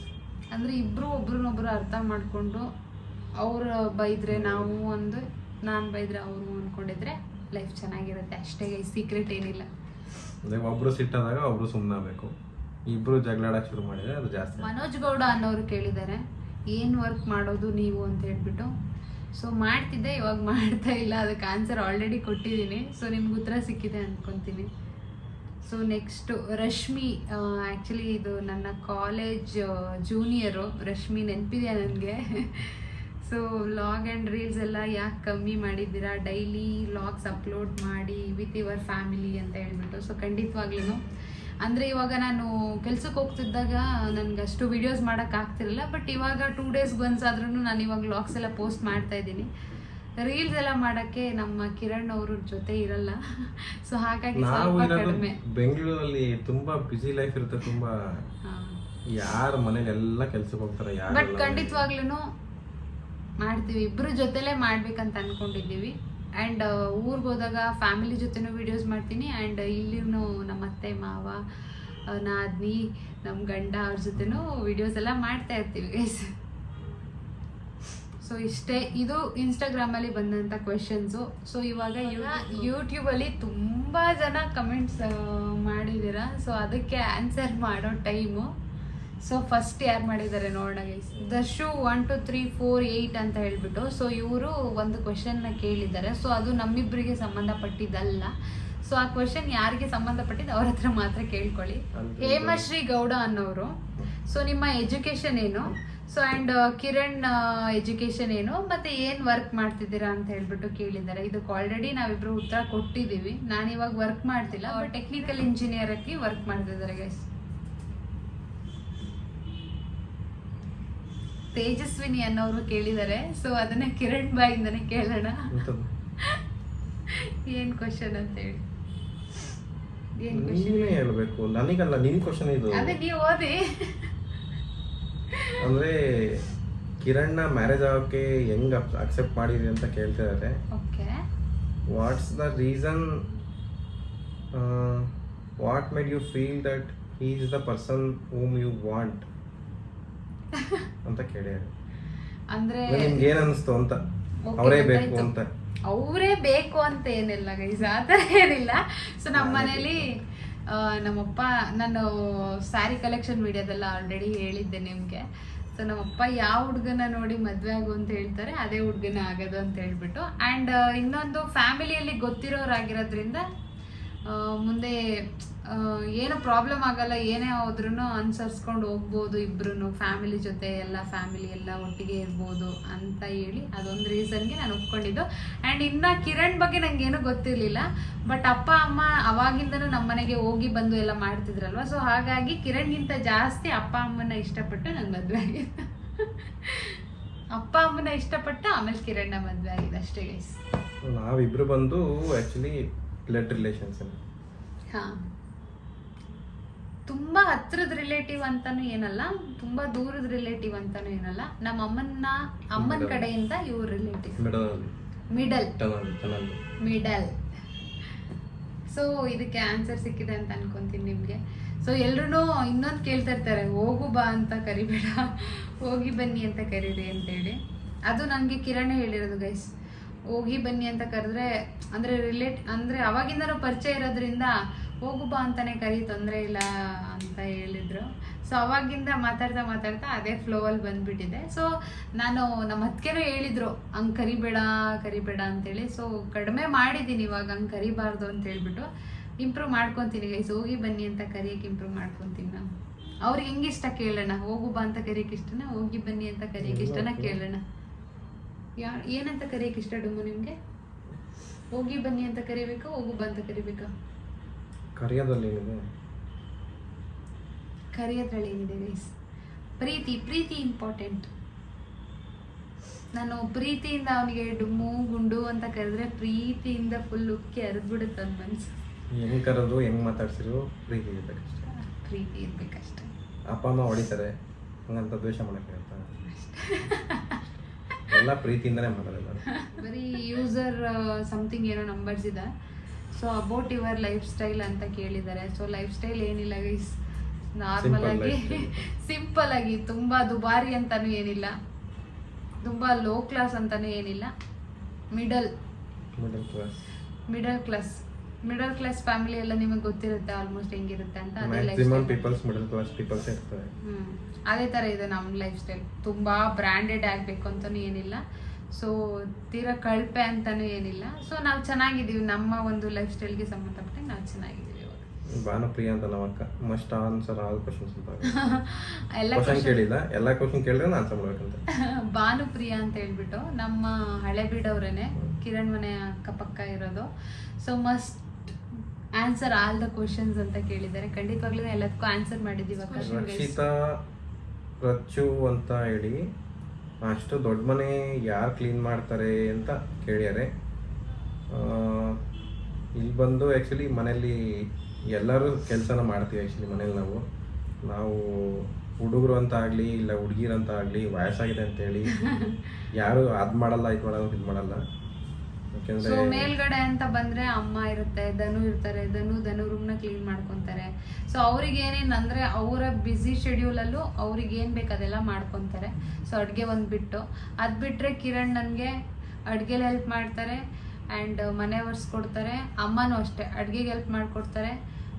ಅಂದ್ರೆ ಇಬ್ರು ಒಬ್ರನ್ನೊಬ್ರು ಅರ್ಥ ಮಾಡ್ಕೊಂಡು ಅವ್ರು ಬೈದ್ರೆ ನಾವು ಒಂದು, ನಾನು ಬೈದ್ರೆ ಅವರು ಅಂದ್ಕೊಂಡಿದ್ರೆ ಲೈಫ್ ಚೆನ್ನಾಗಿರುತ್ತೆ ಅಷ್ಟೇ. ಸೀಕ್ರೆಟ್ ಏನಿಲ್ಲ. ಅದೇ ಒಬ್ರು ಸಿಟ್ಟಾದಾಗ ಒಬ್ರು ಸುಮ್ಮನಾಗಬೇಕು. ಇಬ್ರು ಜಗಳಾಡಕ್ಕೆ ಶುರು ಮಾಡಿದ್ರೆ ಅದು ಜಾಸ್ತಿ. ಮನೋಜ್ ಗೌಡ ಅನ್ನೋರು ಕೇಳಿದ್ದಾರೆ, ಏನು ವರ್ಕ್ ಮಾಡೋದು ನೀವು ಅಂತ ಹೇಳ್ಬಿಟ್ಟು. ಸೊ ಮಾಡ್ತಿದ್ದೆ, ಇವಾಗ ಮಾಡ್ತಾ ಇಲ್ಲ. ಅದಕ್ಕೆ ಆನ್ಸರ್ ಆಲ್ರೆಡಿ ಕೊಟ್ಟಿದ್ದೀನಿ. ಸೊ ನಿಮ್ಗೆ ಉತ್ತರ ಸಿಕ್ಕಿದೆ ಅಂದ್ಕೊತೀನಿ. So next Rashmi. ಆ್ಯಕ್ಚುಲಿ ಇದು ನನ್ನ ಕಾಲೇಜ್ ಜೂನಿಯರು ರಶ್ಮಿ, ನೆನಪಿದೆಯಾ ನನಗೆ? ಸೊ ವ್ಲಾಗ್ ಆ್ಯಂಡ್ ರೀಲ್ಸ್ ಎಲ್ಲ ಯಾಕೆ ಕಮ್ಮಿ ಮಾಡಿದ್ದೀರಾ, ಡೈಲಿ ವ್ಲಾಗ್ಸ್ ಅಪ್ಲೋಡ್ ಮಾಡಿ ವಿತ್ ಯುವರ್ ಫ್ಯಾಮಿಲಿ ಅಂತ ಹೇಳ್ಬಿಟ್ಟು. ಸೊ ಖಂಡಿತವಾಗ್ಲೂ ಅಂದರೆ ಇವಾಗ ನಾನು ಕೆಲ್ಸಕ್ಕೆ ಹೋಗ್ತಿದ್ದಾಗ ನನಗೆ ಅಷ್ಟು ವೀಡಿಯೋಸ್ ಮಾಡೋಕ್ಕಾಗ್ತಿರಲಿಲ್ಲ. ಬಟ್ ಇವಾಗ 2 days ಆದ್ರೂ ನಾನು ಇವಾಗ ವ್ಲಾಗ್ಸ್ ಎಲ್ಲ ಪೋಸ್ಟ್ ಮಾಡ್ತಾ ಇದ್ದೀನಿ. ರೀಲ್ಸ್ ಎಲ್ಲ ಮಾಡೋಕ್ಕೆ ನಮ್ಮ ಕಿರಣ್ ಅವ್ರ ಜೊತೆ ಇರಲ್ಲ. ಸೊ ಹಾಗಾಗಿ ಸ್ವಲ್ಪ ಕಡಿಮೆ. ಬೆಂಗಳೂರಲ್ಲಿ ತುಂಬಾ ಬ್ಯುಸಿ ಲೈಫ್ ಇರುತ್ತೆ. ತುಂಬಾ ಯಾರ ಮನೇಲಿ ಎಲ್ಲ ಕೆಲ್ಸಕ್ಕೆ ಹೋಗ್ತಾರೆ. ಬಟ್ ಖಂಡಿತವಾಗ್ಲೂ ಮಾಡ್ತೀವಿ, ಇಬ್ರು ಜೊತೆಲೇ ಮಾಡ್ಬೇಕಂತ ಅನ್ಕೊಂಡಿದ್ದೀವಿ. ಆ್ಯಂಡ್ ಊರಿಗೆ ಹೋದಾಗ ಫ್ಯಾಮಿಲಿ ಜೊತೆನೂ ವೀಡಿಯೋಸ್ ಮಾಡ್ತೀನಿ. ಆ್ಯಂಡ್ ಇಲ್ಲಿನೂ ನಮ್ಮ ಅತ್ತೆ ಮಾವ, ನಾದ್ನಿ, ನಮ್ಮ ಗಂಡ ಅವ್ರ ಜೊತೆನೂ ವೀಡಿಯೋಸ್ ಎಲ್ಲ ಮಾಡ್ತಾ ಇರ್ತೀವಿ ಗೈಸ್. ಸೊ ಇಷ್ಟೇ, ಇದು ಇನ್ಸ್ಟಾಗ್ರಾಮಲ್ಲಿ ಬಂದಂಥ ಕ್ವೆಶನ್ಸು. ಸೊ ಇವಾಗ ಯೂಟ್ಯೂಬಲ್ಲಿ ತುಂಬ ಜನ ಕಮೆಂಟ್ಸ್ ಮಾಡಿದ್ದೀರಾ. ಸೊ ಅದಕ್ಕೆ ಆನ್ಸರ್ ಮಾಡೋ ಟೈಮು. ಸೊ ಫಸ್ಟ್ ಯಾರು ಮಾಡಿದ್ದಾರೆ ನೋಡೋಣ ಗೈಸ್. ದರ್ಶು 1 2 3 4 8 ಅಂತ ಹೇಳ್ಬಿಟ್ಟು. ಸೊ ಇವರು ಒಂದು ಕ್ವೆಶನ್ನ ಕೇಳಿದ್ದಾರೆ. ಸೊ ಅದು ನಮ್ಮಿಬ್ಬರಿಗೆ ಸಂಬಂಧಪಟ್ಟಿದ್ದಲ್ಲ. ಸೊ ಆ ಕ್ವೆಶನ್ ಯಾರಿಗೆ ಸಂಬಂಧಪಟ್ಟಿದ್ದು ಅವ್ರ ಹತ್ರ ಮಾತ್ರ ಕೇಳ್ಕೊಳ್ಳಿ. ಹೇಮಶ್ರೀ ಗೌಡ ಅನ್ನೋರು. ಸೊ ನಿಮ್ಮ ಎಜುಕೇಷನ್ ಏನು? ಸೊ ಆ್ಯಂಡ್ ಕಿರಣ್ ಎಜುಕೇಷನ್ ಏನು, ಮತ್ತು ಏನು ವರ್ಕ್ ಮಾಡ್ತಿದ್ದೀರಾ ಅಂತ ಹೇಳ್ಬಿಟ್ಟು ಕೇಳಿದ್ದಾರೆ. ಇದಕ್ಕೆ ಆಲ್ರೆಡಿ ನಾವಿಬ್ಬರು ಉತ್ತರ ಕೊಟ್ಟಿದ್ದೀವಿ. ನಾನಿವಾಗ ವರ್ಕ್ ಮಾಡ್ತಿಲ್ಲ, ಬಟ್ ಟೆಕ್ನಿಕಲ್ ಇಂಜಿನಿಯರ್ ಆಗಿ ವರ್ಕ್ ಮಾಡ್ತಿದ್ದಾರೆ ಗೈಸ್. ತೇಜಸ್ವಿನಿ ಅನ್ನೋರು ಕೇಳಿದ್ದಾರೆ. ಸೊ ಅದನ್ನ ಕಿರಣ್ ಬಾಯಿಂದನೇ ಕೇಳೋಣ, ಏನ್ ಕ್ವಶನ್ ಅಂತ ಹೇಳಿ. ನೀನೇ ಹೇಳ್ಬೇಕು, ನನಗಲ್ಲ, ನಿನ್ ಕ್ವಶನ್ ಇದು. ಅದೇ ನೀವು ಓದಿ. ಅಂದ್ರೆ ಕಿರಣ್ ನ ಮ್ಯಾರೇಜ್ ಆಗೋಕೆ ಹೆಂಗ್ ಅಕ್ಸೆಪ್ಟ್ ಮಾಡಿದ್ರಿ ಅಂತ ಕೇಳ್ತಿದ್ದಾರೆ. Okay. What's the reason, what made you feel that he is the person whom you want ಅಂತ ಕೇಳಿದ್ದಾರೆ. ಅಂದ್ರೆ ನಿಮ್ಗೆ ಏನ್ ಅನಿಸ್ತು ಅಂತ, ಅವರೇ ಬೇಕು ಅಂತ? ಅವರೇ ಬೇಕು ಅಂತ ಏನಿಲ್ಲ ಗೈಸ್, ಆ ಥರ ಏನಿಲ್ಲ. ಸೊ ನಮ್ಮ ಮನೇಲಿ ನಮ್ಮಪ್ಪ, ನಾನು ಸ್ಯಾರಿ ಕಲೆಕ್ಷನ್ ವಿಡಿಯೋದೆಲ್ಲ ಆಲ್ರೆಡಿ ಹೇಳಿದ್ದೆ ನಿಮಗೆ. ಸೊ ನಮ್ಮಪ್ಪ ಯಾವ ಹುಡುಗನ ನೋಡಿ ಮದುವೆ ಆಗು ಅಂತ ಹೇಳ್ತಾರೆ, ಅದೇ ಹುಡುಗನ ಆಗೋದು ಅಂತ ಹೇಳ್ಬಿಟ್ಟು. ಆ್ಯಂಡ್ ಇನ್ನೊಂದು ಫ್ಯಾಮಿಲಿಯಲ್ಲಿ ಗೊತ್ತಿರೋರಾಗಿರೋದ್ರಿಂದ ಮುಂದೆ ಏನು ಪ್ರಾಬ್ಲಮ್ ಆಗಲ್ಲ, ಏನೇ ಹೋದ್ರೂ ಅನುಸರಿಸ್ಕೊಂಡು ಹೋಗ್ಬೋದು ಇಬ್ರು, ಫ್ಯಾಮಿಲಿ ಜೊತೆ ಎಲ್ಲ ಫ್ಯಾಮಿಲಿ ಎಲ್ಲ ಒಟ್ಟಿಗೆ ಇರ್ಬೋದು ಅಂತ ಹೇಳಿ ಅದೊಂದು ರೀಸನ್ಗೆ ನಾನು ಒಪ್ಕೊಂಡಿದ್ದು. ಆ್ಯಂಡ್ ಇನ್ನು ಕಿರಣ್ ಬಗ್ಗೆ ನನಗೇನು ಗೊತ್ತಿರಲಿಲ್ಲ. ಬಟ್ ಅಪ್ಪ ಅಮ್ಮ ಅವಾಗಿಂದನೂ ನಮ್ಮ ಮನೆಗೆ ಹೋಗಿ ಬಂದು ಎಲ್ಲ ಮಾಡ್ತಿದ್ರಲ್ವ. ಸೊ ಹಾಗಾಗಿ ಕಿರಣ್ಗಿಂತ ಜಾಸ್ತಿ ಅಪ್ಪ ಅಮ್ಮನ ಇಷ್ಟಪಟ್ಟು ನನ್ನ ಮದುವೆ ಆಗಿದೆ. ಅಪ್ಪ ಅಮ್ಮನ ಇಷ್ಟಪಟ್ಟು ಆಮೇಲೆ ಕಿರಣ್ನ ಮದುವೆ ಆಗಿದೆ ಅಷ್ಟೇ ಗೈಸ್. ನಾವಿಬ್ರು ಬಂದು ಆ್ಯಕ್ಚುಲಿ ಬ್ಲಡ್ ರಿಲೇಷನ್ಸ್. ಹಾಂ, ತುಂಬ ಹತ್ರದ ರಿಲೇಟಿವ್ ಅಂತಾನು ಏನಲ್ಲ, ತುಂಬ ದೂರದ ರಿಲೇಟಿವ್ ಅಂತಾನು ಏನಲ್ಲ. ನಮ್ಮ ಅಮ್ಮನ ಕಡೆಯಿಂದ ಇವ್ರ ರಿಲೇಟಿವ್. ಮಿಡಲ್. ಸೊ ಇದಕ್ಕೆ ಆನ್ಸರ್ ಸಿಕ್ಕಿದೆ ಅಂತ ಅನ್ಕೊಂತೀನಿ ನಿಮಗೆ. ಸೊ ಎಲ್ರೂ ಇನ್ನೊಂದು ಕೇಳ್ತಾ ಇರ್ತಾರೆ, ಹೋಗು ಬಾ ಅಂತ ಕರಿಬೇಡ, ಹೋಗಿ ಬನ್ನಿ ಅಂತ ಕರೀರಿ ಅಂತೇಳಿ. ಅದು ನನಗೆ ಕಿರಣ್ ಹೇಳಿರೋದು ಗೈಸ್. ಹೋಗಿ ಬನ್ನಿ ಅಂತ ಕರೆದ್ರೆ ಅಂದರೆ ಅವಾಗಿಂದನೂ ಪರಿಚಯ ಇರೋದ್ರಿಂದ ಹೋಗು ಬಾ ಅಂತಾನೆ ಕರಿ, ತೊಂದರೆ ಇಲ್ಲ ಅಂತ ಹೇಳಿದ್ರು. ಸೊ ಅವಾಗಿಂದ ಮಾತಾಡ್ತಾ ಅದೇ ಫ್ಲೋವಲ್ಲಿ ಬಂದ್ಬಿಟ್ಟಿದೆ. ಸೊ ನಾನು ನಮ್ಮ ಅತ್ತಿಗೆನೂ ಹೇಳಿದ್ರು ಹಂಗೆ ಕರಿಬೇಡ ಅಂತೇಳಿ. ಸೊ ಕಡಿಮೆ ಮಾಡಿದ್ದೀನಿ ಇವಾಗ, ಹಂಗೆ ಕರಿಬಾರ್ದು ಅಂತ ಹೇಳ್ಬಿಟ್ಟು ಇಂಪ್ರೂವ್ ಮಾಡ್ಕೊತೀನಿ ಗೈಸ್. ಹೋಗಿ ಬನ್ನಿ ಅಂತ ಕರಿಯೋಕೆ ಇಂಪ್ರೂವ್ ಮಾಡ್ಕೊತೀನಿ ನಾನು. ಅವ್ರಿಗೆ ಹೆಂಗಿಷ್ಟ ಕೇಳೋಣ, ಹೋಗು ಬಾ ಅಂತ ಕರಿಯೋಕೆ ಇಷ್ಟನಾ, ಹೋಗಿ ಬನ್ನಿ ಅಂತ ಕರಿಯೋಕೆ ಇಷ್ಟನಾ ಕೇಳೋಣ. ಏನಂತ ಕರಿಯೋಕೆ ಇಷ್ಟ ಡುಮ್ಮು ನಿಮಗೆ? ಹೋಗಿ ಬನ್ನಿ ಅಂತ ಕರಿಬೇಕಾ, ಹೋಗು ಬಾ ಅಂತ ಕರಿಬೇಕಾ? ಕರೆಯೋದ್ರಲ್ಲಿ ಏನಿದೆ? ಕರೆಯೋದ್ರಲ್ಲಿ ಏನಿದೆ ಗೈಸ್? ಪ್ರೀತಿ, ಪ್ರೀತಿ ಇಂಪಾರ್ಟೆಂಟ್. ನಾನು ಪ್ರೀತಿಯಿಂದ ಅವನಿಗೆ ಡುಮ್ಮು ಗುಂಡು ಅಂತ ಕರೆದ್ರೆ ಪ್ರೀತಿಯಿಂದ ಫುಲ್ ಉಕ್ಕಿ ಹರಿದ್ಬಿಡುತ್ತೆ ನನ್ನ ಮನಸ್ಸು. ಹೆಂಗೆ ಕರೆದ್ರು ಹೆಂಗೆ ಮಾತಾಡ್ಸಿದ್ರು ಪ್ರೀತಿ ಇರ್ಬೇಕಷ್ಟೇ. ಪ್ರೀತಿ ಇರ್ಬೇಕಷ್ಟೆ. ಅಪ್ಪ ಅಮ್ಮ ಹೊಡಿತಾರೆ ಹಂಗಂತ ದ್ವೇಷ ಮಾಡೋಕ್ಕೆ ಎಲ್ಲ ಪ್ರೀತಿಯಿಂದನೇ ಮಾಡೋದಿಲ್ಲ. ಬರೀ ಯೂಸರ್ ಸಮಥಿಂಗ್ ಏನೋ ನಂಬರ್ಸ್ ಇದೆ. So about your life style ಅಂತ ಕೇಳಿದ್ದಾರೆ. ಸೊ ಲೈಫ್ ಸ್ಟೈಲ್ ಏನಿಲ್ಲ ಗೈಸ್, ನಾರ್ಮಲ್ ಆಗಿ ಸಿಂಪಲ್ ಆಗಿ, ತುಂಬ ದುಬಾರಿ ಅಂತಾನೂ ಏನಿಲ್ಲ, ತುಂಬ ಲೋ ಕ್ಲಾಸ್ ಅಂತಾನೂ ಏನಿಲ್ಲ, ಮಿಡಲ್ ಕ್ಲಾಸ್ ಫ್ಯಾಮಿಲಿ ಎಲ್ಲ ನಿಮಗೆ ಗೊತ್ತಿರುತ್ತೆ ಆಲ್ಮೋಸ್ಟ್ ಹೆಂಗಿರುತ್ತೆ ಅಂತ. ಅದೇ ಥರ ಇದೆ ನಮ್ಮ ಲೈಫ್ ಸ್ಟೈಲ್. ತುಂಬ ಬ್ರ್ಯಾಂಡೆಡ್ ಆಗಬೇಕು ಅಂತಲೂ ಏನಿಲ್ಲ, ಸೊ ತೀರಾ ಕಳಪೆ ಅಂತಲೂ ಏನಿಲ್ಲ. ಸೊ ನಾವು ಚೆನ್ನಾಗಿದ್ದೀವಿ, ನಮ್ಮ ಒಂದು ಲೈಫ್ ಸ್ಟೈಲ್ಗೆ ಸಂಬಂಧಪಟ್ಟಂಗೆ ನಾವು ಚೆನ್ನಾಗಿದ್ದೀವಿ. ಭಾನುಪ್ರಿಯ ಅಂತ ನಮ್ಮ ಅಕ್ಕ ಮಸ್ಟ್ ಆನ್ಸರ್ ಆಲ್ ಕ್ವಶನ್ಸ್ ಅಂತ ಎಲ್ಲ ಕ್ವಶನ್ ಕೇಳಿಲ್ಲ, ಎಲ್ಲ ಕ್ವಶನ್ ಕೇಳಿದ್ರೆ ನಾನು ಆನ್ಸರ್ ಮಾಡ್ಬೇಕಂತ. ಭಾನುಪ್ರಿಯ ಅಂತ ಹೇಳ್ಬಿಟ್ಟು ನಮ್ಮ ಹಳೆ ಬೀಡವ್ರೇನೆ, ಕಿರಣ್ ಮನೆ ಅಕ್ಕಪಕ್ಕ ಇರೋದು. So must answer all the questions ಅಂತ ಕೇಳಿದ್ದಾರೆ. ಖಂಡಿತವಾಗ್ಲೂ ಎಲ್ಲದಕ್ಕೂ ಆನ್ಸರ್ ಮಾಡಿದ್ದೀವಿ. ರಕ್ಷಿತಾ ರಚ್ಚು ಅಂತ ಹೇಳಿ, ಅಷ್ಟು ದೊಡ್ಡ ಮನೆ ಯಾರು ಕ್ಲೀನ್ ಮಾಡ್ತಾರೆ ಅಂತ ಕೇಳ್ಯಾರೆ. ಇಲ್ಲಿ ಬಂದು ಆ್ಯಕ್ಚುಲಿ ಮನೇಲಿ ಎಲ್ಲರೂ ಕೆಲಸನ ಮಾಡ್ತೀವಿ. ಆ್ಯಕ್ಚುಲಿ ಮನೇಲಿ ನಾವು ಹುಡುಗರು ಅಂತ ಆಗಲಿ ಇಲ್ಲ ಹುಡುಗಿರು ಅಂತ ಆಗಲಿ ವಯಸ್ಸಾಗಿದೆ ಅಂತೇಳಿ ಯಾರು ಅದು ಮಾಡಲ್ಲ, ಇದು ಮಾಡಲ್ಲ. ಸೊ ಮೇಲ್ಗಡೆ ಅಂತ ಬಂದ್ರೆ ಅಮ್ಮ ಇರುತ್ತೆ, ಧನು ಇರ್ತಾರೆ, ಧನು ರೂಮ್ನ ಕ್ಲೀನ್ ಮಾಡ್ಕೊಂತಾರೆ. ಸೊ ಅವ್ರಿಗೆ ಏನೇನಂದ್ರೆ ಅವರ ಬ್ಯುಸಿ ಶೆಡ್ಯೂಲಲ್ಲೂ ಅವ್ರಿಗೆ ಏನು ಬೇಕು ಅದೆಲ್ಲ ಮಾಡ್ಕೊತಾರೆ. ಸೊ ಅಡುಗೆ ಒಂದು ಬಿಟ್ಟು ಅದು ಬಿಟ್ಟರೆ ಕಿರಣ್ ನನಗೆ ಅಡುಗೆಲಿ ಹೆಲ್ಪ್ ಮಾಡ್ತಾರೆ ಆ್ಯಂಡ್ ಮನೆ ಒರೆಸ್ಕೊಡ್ತಾರೆ. ಅಮ್ಮನೂ ಅಷ್ಟೇ ಅಡುಗೆಗೆ ಹೆಲ್ಪ್ ಮಾಡಿಕೊಡ್ತಾರೆ.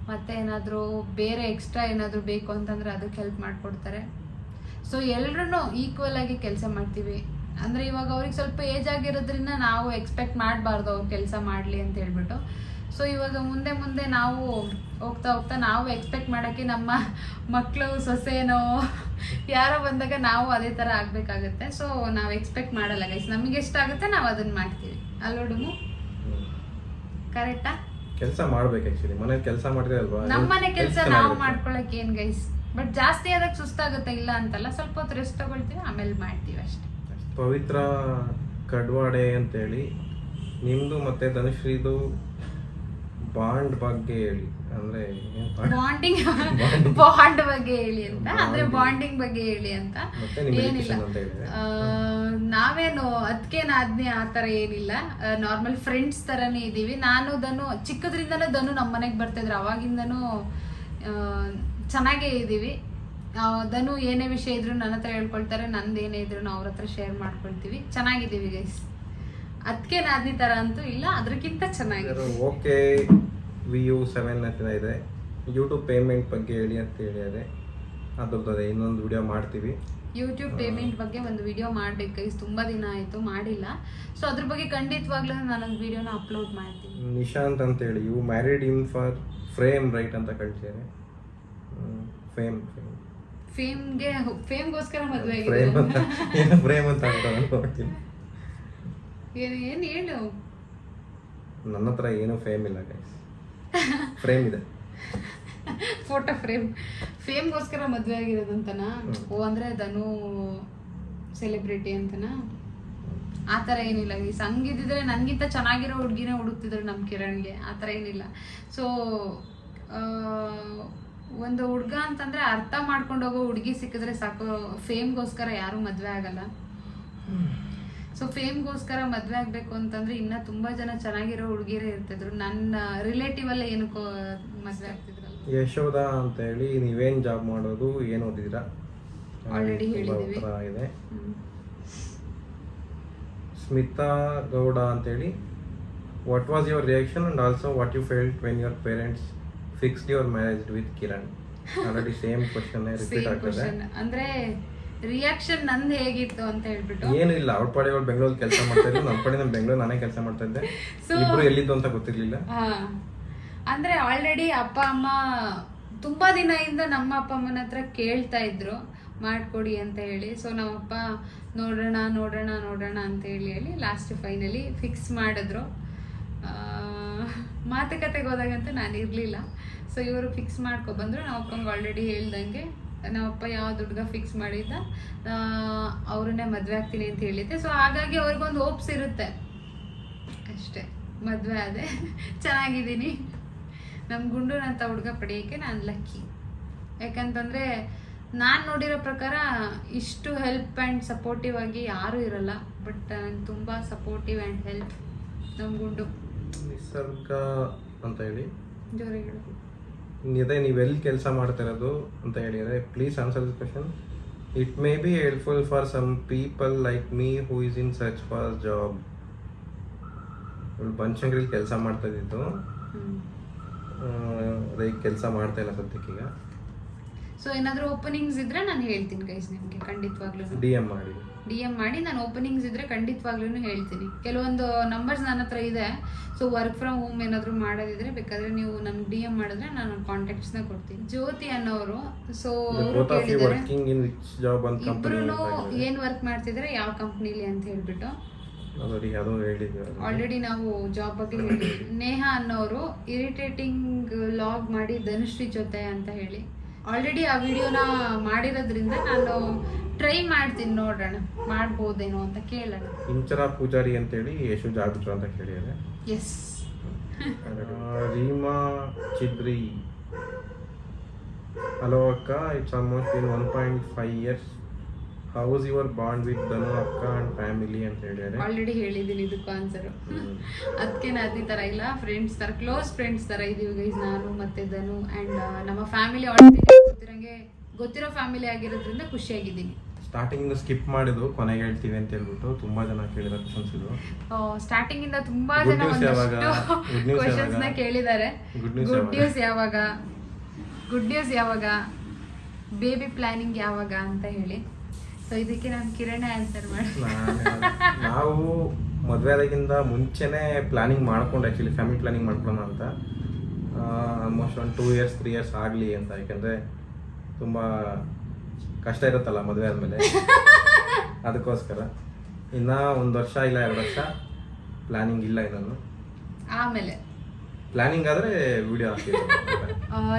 ಮತ್ತು ಏನಾದರೂ ಬೇರೆ ಎಕ್ಸ್ಟ್ರಾ ಏನಾದರೂ ಬೇಕು ಅಂತಂದರೆ ಅದಕ್ಕೆ ಹೆಲ್ಪ್ ಮಾಡಿಕೊಡ್ತಾರೆ. ಸೊ ಎಲ್ಲರೂ ಈಕ್ವಲ್ ಆಗಿ ಕೆಲಸ ಮಾಡ್ತೀವಿ. ಅಂದರೆ ಇವಾಗ ಅವ್ರಿಗೆ ಸ್ವಲ್ಪ ಏಜ್ ಆಗಿರೋದ್ರಿಂದ ನಾವು ಎಕ್ಸ್ಪೆಕ್ಟ್ ಮಾಡಬಾರ್ದು ಅವ್ರು ಕೆಲಸ ಮಾಡಲಿ ಅಂತ ಹೇಳ್ಬಿಟ್ಟು. ಸೊ ಇವಾಗ ಮುಂದೆ ನಾವು ಹೋಗ್ತಾ ನಾವು ಎಕ್ಸ್ಪೆಕ್ಟ್ ಮಾಡೋಕ್ಕೆ ನಮ್ಮ ಮಕ್ಕಳು ಸೊಸೆನೋ ಯಾರೋ ಬಂದಾಗ ನಾವು ಅದೇ ಥರ ಆಗಬೇಕಾಗುತ್ತೆ. ಸೊ ನಾವು ಎಕ್ಸ್ಪೆಕ್ಟ್ ಮಾಡಲ್ಲ ಗೈಸ್, ನಮಗೆ ಎಷ್ಟಾಗುತ್ತೆ ನಾವು ಅದನ್ನು ಮಾಡ್ತೀವಿ ಅಲ್ಲೋಡುಮು. ಕರೆಕ್ಟಾ? ಕೆಲಸ ಮಾಡ್ಬೇಕು ಆ್ಯಕ್ಚುಲಿ, ಮನೇಲಿ ಕೆಲಸ ಮಾಡಿದ್ರೆ ಅಲ್ವಾ ನಮ್ಮ ಮನೆ ಕೆಲಸ ನಾವು ಮಾಡ್ಕೊಳಕ್ಕೆ ಏನು ಗೈಸ್. ಬಟ್ ಜಾಸ್ತಿ ಆದಾಗ ಸುಸ್ತಾಗುತ್ತೆ, ಇಲ್ಲ ಅಂತಲ್ಲ, ಸ್ವಲ್ಪ ಹೊತ್ತು ರೆಸ್ಟ್ ತಗೊಳ್ತೀವಿ ಆಮೇಲೆ ಮಾಡ್ತೀವಿ ಅಷ್ಟೇ. ಪವಿತ್ರ ಕಡ್ವಾಡೆ ಅಂತೇಳಿ, ನಿಮ್ಮದು ಮತ್ತು ಧನುಶ್ರೀದು ಬಾಂಡ್ ಬಗ್ಗೆ ಹೇಳಿ. ಅಂದರೆ ಬಾಂಡ್ ಬಗ್ಗೆ ಹೇಳಿ ಅಂತ, ಅಂದರೆ ಬಾಂಡಿಂಗ್ ಬಗ್ಗೆ ಹೇಳಿ ಅಂತ ಏನಿಲ್ಲ. ನಾವೇನು ಅದಕ್ಕೆ ನಾದ್ನಿ ಆ ಥರ ಏನಿಲ್ಲ, ನಾರ್ಮಲ್ ಫ್ರೆಂಡ್ಸ್ ಥರನೇ ಇದ್ದೀವಿ. ಧನು ಚಿಕ್ಕದ್ರಿಂದನೂ ಧನು ನಮ್ಮ ಮನೆಗೆ ಬರ್ತಿದ್ರು, ಅವಾಗಿಂದನೂ ಚೆನ್ನಾಗೇ ಇದ್ದೀವಿ. ಧನು ಏನೇ ವಿಷಯ ಇದ್ರು ನನ್ನ ಹತ್ರ ಹೇಳ್ಕೊಳ್ತಾರೆ, ನಂದು ಏನೇ ಇದ್ರು ಅವ್ರ ಹತ್ರ ಶೇರ್ ಮಾಡ್ಕೊಳ್ತೀವಿ. ಚೆನ್ನಾಗಿದ್ದೀವಿ ಗೈಸ್, ಅದಕ್ಕೆ ನಾದ್ನಿ ಥರ ಅಂತೂ ಇಲ್ಲ, ಅದಕ್ಕಿಂತ ಚೆನ್ನಾಗಿದೆ. ಓಕೆ, VU 7 ಅಂತ ಇದೆ. ಯೂಟ್ಯೂಬ್ ಪೇಮೆಂಟ್ ಬಗ್ಗೆ ಹೇಳಿ ಅಂತ ಹೇಳಿದರೆ ಅದ್ರದ್ದು ಇನ್ನೊಂದು ವಿಡಿಯೋ ಮಾಡ್ತೀವಿ. ಯೂಟ್ಯೂಬ್ ಪೇಮೆಂಟ್ ಬಗ್ಗೆ ಒಂದು ವಿಡಿಯೋ ಮಾಡಬೇಕು ಗೈಸ್, ತುಂಬ ದಿನ ಆಯಿತು ಮಾಡಿಲ್ಲ. ಸೊ ಅದ್ರ ಬಗ್ಗೆ ಖಂಡಿತವಾಗ್ಲೂ ನಾನೊಂದು ವಿಡಿಯೋನ ಅಪ್ಲೋಡ್ ಮಾಡ್ತೀನಿ. ನಿಶಾಂತ್ ಅಂತೇಳಿ, you married him for fame right ಅಂತ ಕಳಿಸಿದ್ದಾರೆ. ಫೇಮ್ಗೋಸ್ಕರ ಮದುವೆ ಫ್ರೇಮ್ ಅಂತ ನೋಡ್ತೀನಿ. ಏನು ಹೇಳು, ನನ್ನ ಹತ್ರ ಏನೂ ಫೇಮ್ ಇಲ್ಲ ಗೈಸ್, ಫ್ರೇಮ್ ಇದೆ, ಫೋಟೋ ಫೇಮ್ಗೋಸ್ಕರ ಮದುವೆ ಆಗಿರೋದಂತನಾ? ಓ ಅಂದರೆ ಧನು ಸೆಲೆಬ್ರಿಟಿ ಅಂತನಾ? ಆ ಥರ ಏನಿಲ್ಲ ಗೈಸ್. ಹಂಗಿದ್ದಿದ್ರೆ ನನಗಿಂತ ಚೆನ್ನಾಗಿರೋ ಹುಡುಗಿನೇ ಹುಡುಕ್ತಿದ್ರು ನಮ್ಮ ಕಿರಣ್ಗೆ, ಆ ಥರ ಏನಿಲ್ಲ. ಸೊ ಒಂದು ಹುಡುಗ ಅಂತಂದರೆ ಅರ್ಥ ಮಾಡ್ಕೊಂಡು ಹೋಗೋ ಹುಡುಗಿ ಸಿಕ್ಕಿದ್ರೆ ಸಾಕು. ಫೇಮ್ಗೋಸ್ಕರ ಯಾರೂ ಮದುವೆ ಆಗಲ್ಲ. ಸೊ ಫೇಮ್ಗೋಸ್ಕರ ಮದುವೆ ಆಗಬೇಕು ಅಂತಂದರೆ ಇನ್ನೂ ತುಂಬ ಜನ ಚೆನ್ನಾಗಿರೋ ಹುಡುಗಿರೇ ಇರ್ತಿದ್ರು. ನನ್ನ ರಿಲೇಟಿವ್ ಅಲ್ಲೇ ಏನಕ್ಕೋ ಮದುವೆ ಆಗ್ತಿದ್ರಲ್ಲ. ಯಶೋಧ ಅಂತ ಹೇಳಿ, ನೀವೇನು ಜಾಬ್ ಮಾಡೋದು, ಏನು ಓದಿದ್ದೀರಾ? ಆಲ್ರೆಡಿ ಹೇಳಿದ್ದೀವಿ. ಇದೆ. ಸ್ಮಿತಾ ಗೌಡ ಅಂತೇಳಿ, what was your reaction and also what you felt when your parents fixed your marriage with Kiran? Already same question repeat ಆಗ್ತದೆ. ಅಂದ್ರೆ ರಿಯಾಕ್ಷನ್ ನಂದು ಹೇಗಿತ್ತು ಅಂತ ಹೇಳ್ಬಿಟ್ಟು ಏನಿಲ್ಲ, ಅವ್ರ ಪಡೆ ಅವ್ರು ಬೆಂಗಳೂರಲ್ಲಿ ಕೆಲಸ ಮಾಡ್ತಾ ಇದ್ರು, ನಮ್ಮ ಪಡೆ ನಾನು ಬೆಂಗಳೂರು ನಾನೇ ಕೆಲಸ ಮಾಡ್ತಾ ಇದ್ದೆ. ಇಬ್ರು ಎಲ್ಲಿದ್ದು ಅಂತ ಗೊತ್ತಿರ್ಲಿಲ್ಲ. ಅಂದ್ರೆ ಆಲ್ರೆಡಿ ಅಪ್ಪ ಅಮ್ಮ ತುಂಬಾ ದಿನದಿಂದ ನಮ್ಮ ಅಪ್ಪ ಅಮ್ಮನ ಹತ್ರ ಕೇಳ್ತಾ ಇದ್ರು ಮಾಡ್ಕೊಡಿ ಅಂತ ಹೇಳಿ. ಸೊ ನಮ್ಮಪ್ಪ ನೋಡೋಣ ಅಂತ ಹೇಳಿ ಲಾಸ್ಟ್ ಫೈನಲಿ ಫಿಕ್ಸ್ ಮಾಡಿದ್ರು. ಮಾತುಕತೆಗೆ ಹೋದಾಗಂತೂ ನಾನು ಇರಲಿಲ್ಲ. ಸೊ ಇವರು ಫಿಕ್ಸ್ ಮಾಡ್ಕೊಬಂದರು. ನಮ್ಮ ಅಪ್ಪಂಗೆ ಆಲ್ರೆಡಿ ಹೇಳ್ದಂಗೆ ನಮ್ಮಪ್ಪ ಯಾವ್ದು ಹುಡುಗ ಫಿಕ್ಸ್ ಮಾಡಿದ್ದ ಅವ್ರನ್ನೇ ಮದುವೆ ಆಗ್ತೀನಿ ಅಂತ ಹೇಳಿದ್ದೆ. ಸೊ ಹಾಗಾಗಿ ಅವ್ರಿಗೊಂದು ಹೋಪ್ಸ್ ಇರುತ್ತೆ ಅಷ್ಟೇ. ಮದುವೆ ಆದೆ, ಚೆನ್ನಾಗಿದ್ದೀನಿ. ನಮ್ಮ ಗುಂಡುನಂಥ ಹುಡುಗ ಪಡೆಯೋಕ್ಕೆ ನಾನು ಲಕ್ಕಿ. ಯಾಕಂತಂದರೆ ನಾನು ನೋಡಿರೋ ಪ್ರಕಾರ ಇಷ್ಟು ಹೆಲ್ಪ್ ಆ್ಯಂಡ್ ಸಪೋರ್ಟಿವ್ ಆಗಿ ಯಾರೂ ಇರಲ್ಲ. ಬಟ್ ನಾನು ತುಂಬ ಸಪೋರ್ಟಿವ್ ಆ್ಯಂಡ್ ಹೆಲ್ಪ್ ನಮ್ಮ ಗುಂಡು. ನಿಸರ್ಗ ಅಂತ ಹೇಳಿ ಜೋರಿಗಳು ಅದೇ ನೀವೆಲ್ಲಿ ಕೆಲಸ ಮಾಡ್ತಿರೋದು ಅಂತ ಹೇಳಿದರೆ please answer this question. It may be helpful for some people like me who is in search for job. ಬನಶಂಕರಿಲಿ ಕೆಲಸ ಮಾಡ್ತಾ ಇದ್ದಿದ್ದು, ಅದೇ ಕೆಲಸ ಮಾಡ್ತಾ ಇಲ್ಲ ಸದ್ಯಕ್ಕೀಗ. ಸೊ ಏನಾದರೂ ಓಪನಿಂಗ್ಸ್ ಇದ್ರೆ ನಾನು ಹೇಳ್ತೀನಿ ಗೈಸ್ ನಿಮಗೆ, ಖಂಡಿತವಾಗ್ಲೂ ಡಿ ಎಮ್ ಮಾಡಿ ನಾನು ಓಪನಿಂಗ್ಸ್ ಇದ್ರೆ ಖಂಡಿತವಾಗ್ಲೂ ಹೇಳ್ತೀನಿ. ಕೆಲವೊಂದು ನಂಬರ್ಸ್ ನನ್ನ ಹತ್ರ ಇದೆ. ಸೊ ವರ್ಕ್ ಫ್ರಮ್ ಹೋಮ್ ಏನಾದರೂ ಮಾಡೋದಿದ್ರೆ ಬೇಕಾದ್ರೆ ನೀವು ನಮ್ಗೆ ಡಿ ಎಮ್ ಮಾಡಿದ್ರೆ ನಾನು ಕಾಂಟ್ಯಾಕ್ಟ್ಸ್ನ ಕೊಡ್ತೀನಿ. ಜ್ಯೋತಿ ಅನ್ನೋರು. ಸೊ ಅವರು ಕೇಳಿದ್ದಾರೆ ಇಬ್ರು ಏನು ವರ್ಕ್ ಮಾಡ್ತಿದ್ರೆ ಯಾವ ಕಂಪ್ನಿಲಿ ಅಂತ ಹೇಳ್ಬಿಟ್ಟು ಆಲ್ರೆಡಿ ನಾವು ಜಾಬ್ ಬಗ್ಗೆ ಹೇಳಿದ್ವಿ. ನೇಹಾ ಅನ್ನೋರು ಇರಿಟೇಟಿಂಗ್ ಲಾಗ್ ಮಾಡಿ ಧನುಶ್ರೀ ಜೊತೆ ಅಂತ ಹೇಳಿ ಆಲ್ರೆಡಿ ಆ ವಿಡಿಯೋನ ಮಾಡಿರೋದ್ರಿಂದ ನಾನು ಟ್ರೈ ಮಾಡ್ತೀನಿ, ನೋಡೋಣ ಮಾಡ್ಬೋದೇನೋ ಅಂತ ಕೇಳೋಣ. ಇಂಚರ ಪೂಜಾರಿ ಅಂತೇಳಿ ಯಶು ಜಾಬಿಟ್ರು ಅಂತ ಕೇಳಿದ್ದಾರೆ. ಎಸ್. ರೀಮಾ ಚಿದ್ರಿ, ಹಲೋ ಅಕ್ಕ, it's almost in 1.5 years. How is your bond with Dhanu ಅಕ್ಕ ಅಂಡ್ ಫ್ಯಾಮಿಲಿ ಅಂತ ಹೇಳಿದ್ದಾರೆ. ಆಲ್ರೆಡಿ ಹೇಳಿದ್ದೀನಿ ಇದಕ್ಕೂ ಆನ್ಸರು. ಅದಕ್ಕೆ ಅದೇ ಥರ ಇಲ್ಲ, ಫ್ರೆಂಡ್ಸ್ ಥರ, ಕ್ಲೋಸ್ ಫ್ರೆಂಡ್ಸ್ ಥರ ಇದೀವಿ ಗೈಸ್, ನಾನು ಮತ್ತೆ ಧನು. ಆ್ಯಂಡ್ ನಮ್ಮ ಫ್ಯಾಮಿಲಿ ಆಲ್ರೆಡಿ ಗೊತ್ತಿರೋ ಫ್ಯಾಮಿಲಿ ಆಗಿರೋದ್ರಿಂದ ಖುಷಿಯಾಗಿದ್ದೀನಿ. ಸ್ಟಾರ್ಟಿಂಗ್ ಸ್ಕಿಪ್ ಮಾಡಿದ್ದು ಕೊನೆಗೆ ಹೇಳ್ತೀವಿ ಅಂತ ಹೇಳ್ಬಿಟ್ಟು ತುಂಬಾ ಜನ ಕೇಳಿದ ಕ್ವಶನ್ಸ್ ಇದು. ಸ್ಟಾರ್ಟಿಂಗ್ ಇಂದ ತುಂಬಾ ಜನ ಕ್ವಶನ್ಸ್ ನ ಕೇಳಿದ್ದಾರೆ. ಗುಡ್ ನ್ಯೂಸ್ ಯಾವಾಗ, ಬೇಬಿ ಪ್ಲಾನಿಂಗ್ ಯಾವಾಗ ಅಂತ ಹೇಳಿ. ಸೊ ಇದಕ್ಕೆ ನಾನು ಕಿರಣ್ ಆನ್ಸರ್ ಮಾಡಿ. ನಾವು ಮದುವೆ ಆದಾಗಿಂದ ಮುಂಚೆನೆ ಪ್ಲಾನಿಂಗ್ ಮಾಡ್ಕೊಂಡು ಆ್ಯಕ್ಚುಲಿ ಫ್ಯಾಮಿಲಿ ಪ್ಲಾನಿಂಗ್ ಮಾಡ್ಕೊಳ್ಳೋಣ ಅಂತ. ಆಲ್ಮೋಸ್ಟ್ ಒಂದು 2 years 3 years ಆಗಲಿ ಅಂತ. ಯಾಕೆಂದರೆ ತುಂಬ ಕಷ್ಟ ಇರುತ್ತಲ್ಲ ಮದುವೆ ಆದಮೇಲೆ, ಅದಕ್ಕೋಸ್ಕರ ಇನ್ನು 1 ವರ್ಷ ಇಲ್ಲ 2 ವರ್ಷ ಪ್ಲಾನಿಂಗ್ ಇಲ್ಲ. ಇನ್ನೊಂದು ಆಮೇಲೆ ಪ್ಲಾನಿಂಗ್ ಆದರೆ ವಿಡಿಯೋ ಹಾಕ್ತೀವಿ.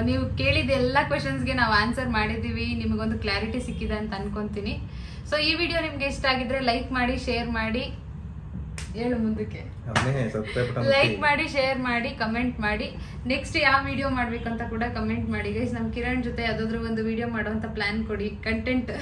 ನೀವು ಕೇಳಿದ ಎಲ್ಲ ಕ್ವಶನ್ಸ್ಗೆ ನಾವು ಆನ್ಸರ್ ಮಾಡಿದ್ದೀವಿ. ನಿಮಗೊಂದು ಕ್ಲಾರಿಟಿ ಸಿಕ್ಕಿದೆ ಅಂತ ಅನ್ಕೊಂತೀನಿ. ಸೊ ಈ ವಿಡಿಯೋ ನಿಮ್ಗೆ ಇಷ್ಟ ಆಗಿದ್ರೆ ಲೈಕ್ ಮಾಡಿ, ಶೇರ್ ಮಾಡಿ, ಹೇಳು ಮುಂದಕ್ಕೆ, ಲೈಕ್ ಮಾಡಿ, ಶೇರ್ ಮಾಡಿ, ಕಮೆಂಟ್ ಮಾಡಿ. ನೆಕ್ಸ್ಟ್ ಯಾವ ವಿಡಿಯೋ ಮಾಡ್ಬೇಕಂತ ಕೂಡ ಕಮೆಂಟ್ ಮಾಡಿ ಗೈಸ್. ನಮ್ಮ ಕಿರಣ್ ಜೊತೆ ಯಾವುದಾದ್ರೂ ಒಂದು ವಿಡಿಯೋ ಮಾಡುವಂತ ಪ್ಲಾನ್ ಕೊಡಿ, ಕಂಟೆಂಟ್.